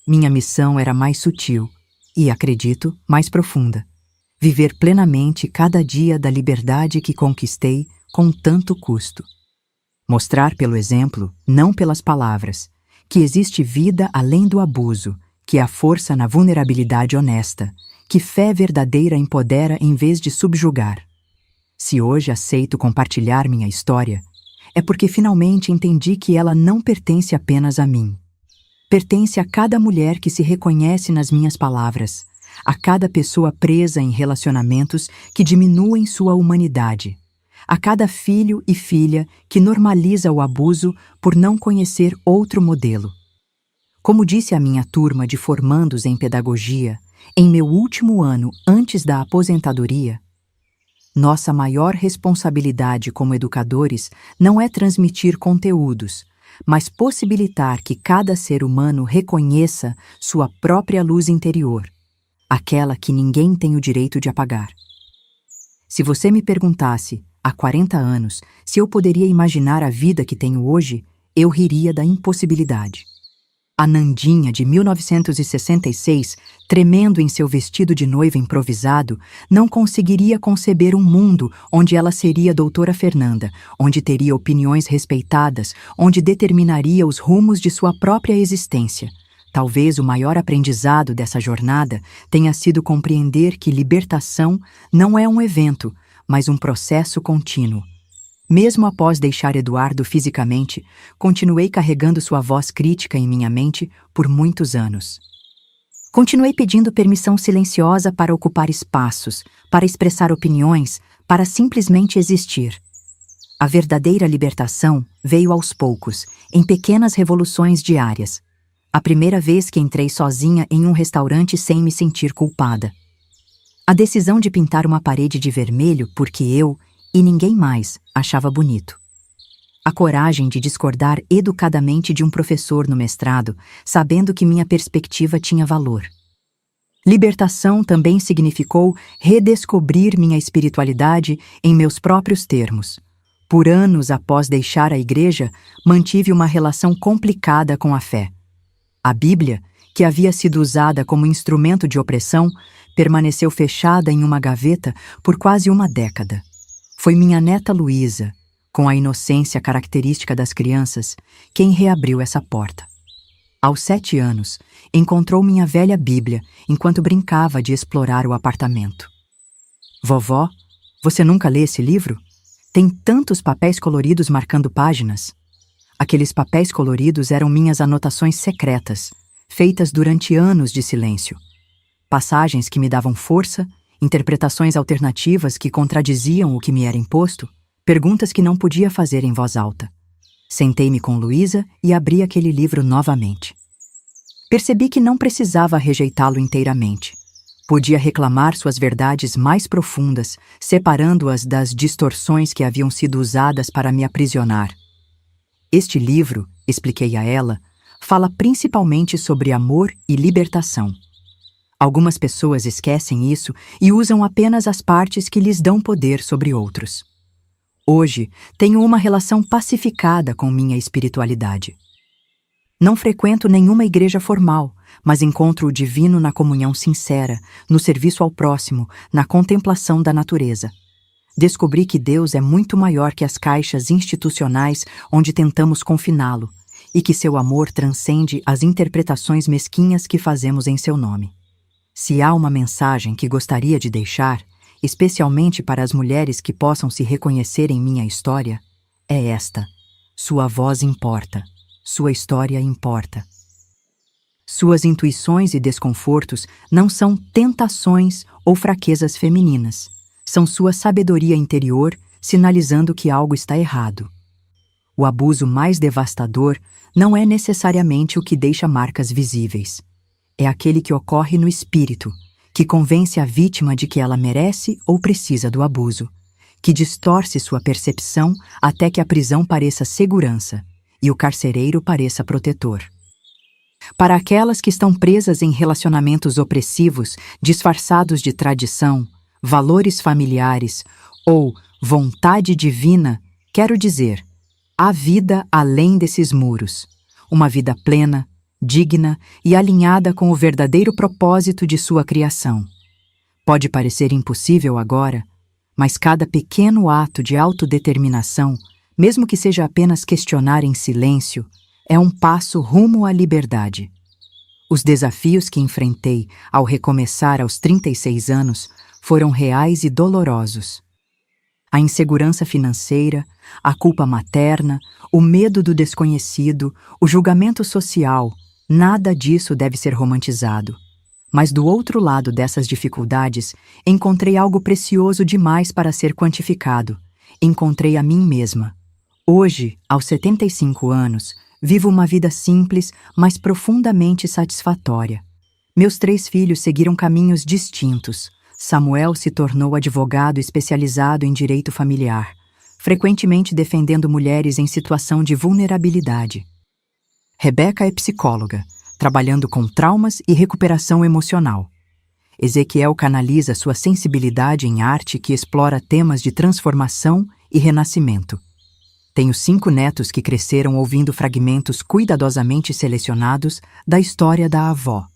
Minha missão era mais sutil e, acredito, mais profunda. Viver plenamente cada dia da liberdade que conquistei com tanto custo. Mostrar pelo exemplo, não pelas palavras, que existe vida além do abuso, que há força na vulnerabilidade honesta, que fé verdadeira empodera em vez de subjugar. Se hoje aceito compartilhar minha história, é porque finalmente entendi que ela não pertence apenas a mim. Pertence a cada mulher que se reconhece nas minhas palavras, a cada pessoa presa em relacionamentos que diminuem sua humanidade, a cada filho e filha que normaliza o abuso por não conhecer outro modelo. Como disse a minha turma de formandos em pedagogia, em meu último ano antes da aposentadoria, nossa maior responsabilidade como educadores não é transmitir conteúdos, mas possibilitar que cada ser humano reconheça sua própria luz interior, aquela que ninguém tem o direito de apagar. Se você me perguntasse, há 40 anos, se eu poderia imaginar a vida que tenho hoje, eu riria da impossibilidade. A Nandinha, de 1966, tremendo em seu vestido de noiva improvisado, não conseguiria conceber um mundo onde ela seria doutora Fernanda, onde teria opiniões respeitadas, onde determinaria os rumos de sua própria existência. Talvez o maior aprendizado dessa jornada tenha sido compreender que libertação não é um evento, mas um processo contínuo. Mesmo após deixar Eduardo fisicamente, continuei carregando sua voz crítica em minha mente por muitos anos. Continuei pedindo permissão silenciosa para ocupar espaços, para expressar opiniões, para simplesmente existir. A verdadeira libertação veio aos poucos, em pequenas revoluções diárias. A primeira vez que entrei sozinha em um restaurante sem me sentir culpada. A decisão de pintar uma parede de vermelho porque eu, e ninguém mais, achava bonito. A coragem de discordar educadamente de um professor no mestrado, sabendo que minha perspectiva tinha valor. Libertação também significou redescobrir minha espiritualidade em meus próprios termos. Por anos após deixar a igreja, mantive uma relação complicada com a fé. A Bíblia, que havia sido usada como instrumento de opressão, permaneceu fechada em uma gaveta por quase uma década. Foi minha neta Luísa, com a inocência característica das crianças, quem reabriu essa porta. Aos 7 anos, encontrou minha velha Bíblia enquanto brincava de explorar o apartamento. Vovó, você nunca lê esse livro? Tem tantos papéis coloridos marcando páginas. Aqueles papéis coloridos eram minhas anotações secretas, feitas durante anos de silêncio. Passagens que me davam força, interpretações alternativas que contradiziam o que me era imposto, perguntas que não podia fazer em voz alta. Sentei-me com Luísa e abri aquele livro novamente. Percebi que não precisava rejeitá-lo inteiramente. Podia reclamar suas verdades mais profundas, separando-as das distorções que haviam sido usadas para me aprisionar. Este livro, expliquei a ela, fala principalmente sobre amor e libertação. Algumas pessoas esquecem isso e usam apenas as partes que lhes dão poder sobre outros. Hoje, tenho uma relação pacificada com minha espiritualidade. Não frequento nenhuma igreja formal, mas encontro o divino na comunhão sincera, no serviço ao próximo, na contemplação da natureza. Descobri que Deus é muito maior que as caixas institucionais onde tentamos confiná-lo, e que seu amor transcende as interpretações mesquinhas que fazemos em seu nome. Se há uma mensagem que gostaria de deixar, especialmente para as mulheres que possam se reconhecer em minha história, é esta: sua voz importa, sua história importa. Suas intuições e desconfortos não são tentações ou fraquezas femininas, são sua sabedoria interior sinalizando que algo está errado. O abuso mais devastador não é necessariamente o que deixa marcas visíveis. É aquele que ocorre no espírito, que convence a vítima de que ela merece ou precisa do abuso, que distorce sua percepção até que a prisão pareça segurança e o carcereiro pareça protetor. Para aquelas que estão presas em relacionamentos opressivos, disfarçados de tradição, valores familiares ou vontade divina, quero dizer: há vida além desses muros, uma vida plena, digna e alinhada com o verdadeiro propósito de sua criação. Pode parecer impossível agora, mas cada pequeno ato de autodeterminação, mesmo que seja apenas questionar em silêncio, é um passo rumo à liberdade. Os desafios que enfrentei ao recomeçar aos 36 anos foram reais e dolorosos. A insegurança financeira, a culpa materna, o medo do desconhecido, o julgamento social, nada disso deve ser romantizado. Mas do outro lado dessas dificuldades, encontrei algo precioso demais para ser quantificado. Encontrei a mim mesma. Hoje, aos 75 anos, vivo uma vida simples, mas profundamente satisfatória. Meus 3 filhos seguiram caminhos distintos. Samuel se tornou advogado especializado em direito familiar, frequentemente defendendo mulheres em situação de vulnerabilidade. Rebeca é psicóloga, trabalhando com traumas e recuperação emocional. Ezequiel canaliza sua sensibilidade em arte que explora temas de transformação e renascimento. Tenho 5 netos que cresceram ouvindo fragmentos cuidadosamente selecionados da história da avó.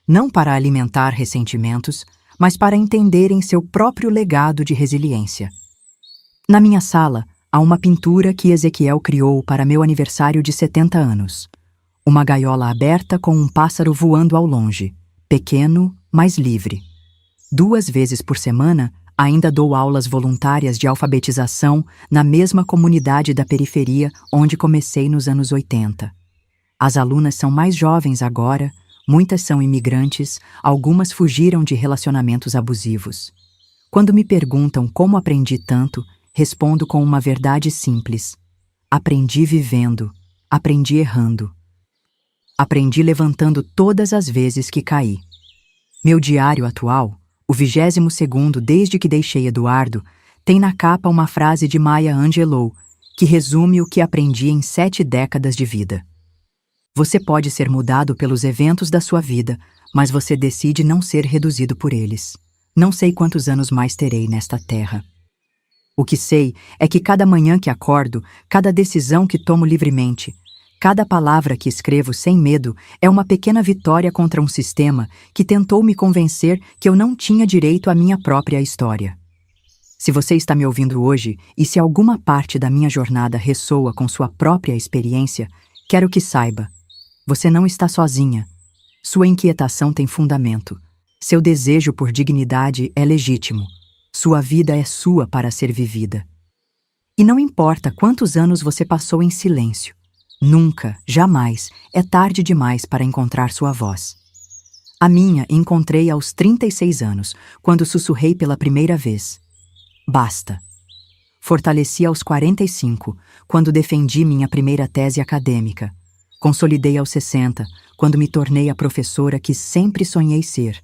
Não para alimentar ressentimentos, mas para entenderem seu próprio legado de resiliência. Na minha sala, há uma pintura que Ezequiel criou para meu aniversário de 70 anos. Uma gaiola aberta com um pássaro voando ao longe, pequeno, mas livre. 2 vezes por semana, ainda dou aulas voluntárias de alfabetização na mesma comunidade da periferia onde comecei nos anos 80. As alunas são mais jovens agora, muitas são imigrantes, algumas fugiram de relacionamentos abusivos. Quando me perguntam como aprendi tanto, respondo com uma verdade simples: aprendi vivendo, aprendi errando. Aprendi levantando todas as vezes que caí. Meu diário atual, o 22º desde que deixei Eduardo, tem na capa uma frase de Maya Angelou, que resume o que aprendi em 7 décadas de vida. Você pode ser mudado pelos eventos da sua vida, mas você decide não ser reduzido por eles. Não sei quantos anos mais terei nesta terra. O que sei é que cada manhã que acordo, cada decisão que tomo livremente, cada palavra que escrevo sem medo é uma pequena vitória contra um sistema que tentou me convencer que eu não tinha direito à minha própria história. Se você está me ouvindo hoje e se alguma parte da minha jornada ressoa com sua própria experiência, quero que saiba, você não está sozinha. Sua inquietação tem fundamento. Seu desejo por dignidade é legítimo. Sua vida é sua para ser vivida. E não importa quantos anos você passou em silêncio, nunca, jamais, é tarde demais para encontrar sua voz. A minha encontrei aos 36 anos, quando sussurrei pela primeira vez. Basta. Fortaleci aos 45, quando defendi minha primeira tese acadêmica. Consolidei aos 60, quando me tornei a professora que sempre sonhei ser.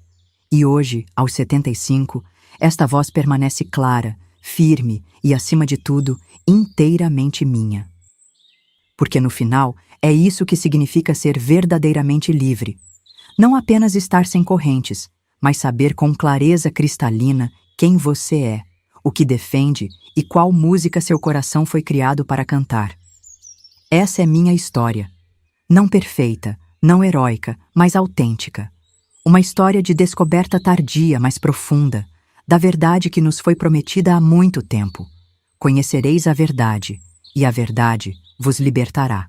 E hoje, aos 75, esta voz permanece clara, firme e, acima de tudo, inteiramente minha. Porque no final, é isso que significa ser verdadeiramente livre. Não apenas estar sem correntes, mas saber com clareza cristalina quem você é, o que defende e qual música seu coração foi criado para cantar. Essa é minha história. Não perfeita, não heróica, mas autêntica. Uma história de descoberta tardia, mas profunda, da verdade que nos foi prometida há muito tempo. Conhecereis a verdade, e a verdade vos libertará.